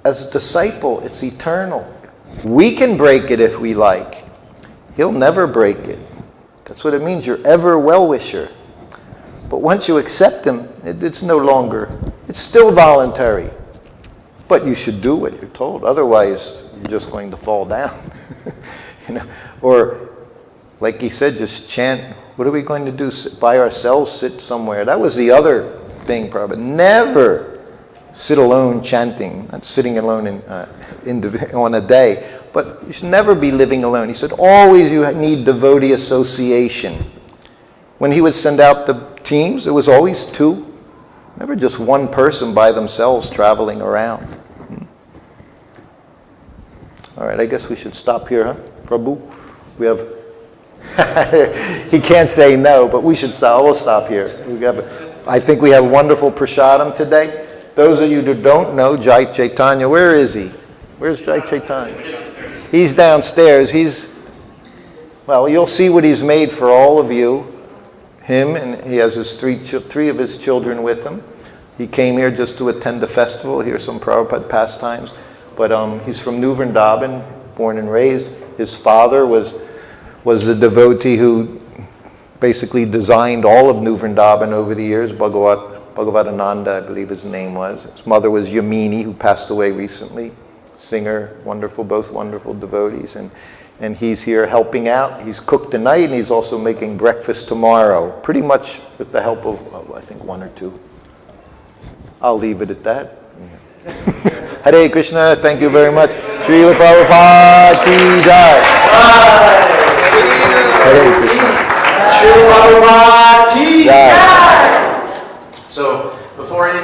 as a disciple. It's eternal. We can break it if we like. He'll never break it. That's what it means. You're ever well-wisher. But once you accept him, it's no longer. It's still voluntary. But you should do what you're told. Otherwise, you're just going to fall down. Or, like he said, just chant. What are we going to do? Sit by ourselves? Sit somewhere? That was the other thing, Prabhupada. Never sit alone chanting. Not sitting alone on a day. But you should never be living alone. He said, always you need devotee association. When he would send out the teams, it was always two. Never just one person by themselves traveling around. All right, I guess we should stop here, huh? Prabhu? We have... he can't say no, but we should stop. We'll stop here. I think we have wonderful prasadam today. Those of you who don't know, Jai Chaitanya, where is he? Where's Jai Chaitanya? He's downstairs. Well, you'll see what he's made for all of you. Him, and he has his three of his children with him. He came here just to attend the festival, hear some Prabhupada pastimes. But he's from New Vrindavan, born and raised. His father was the devotee who basically designed all of New Vrindavan over the years, Bhagavatananda, I believe his name was. His mother was Yamini, who passed away recently. Singer, wonderful, both wonderful devotees. And he's here helping out. He's cooked tonight, and he's also making breakfast tomorrow. Pretty much with the help of, I think, one or two. I'll leave it at that. Hare Krishna, thank you very much. Srila Prabhupada Ki Jai. Hare Krishna. Srila Prabhupada Ki Jai. So, before any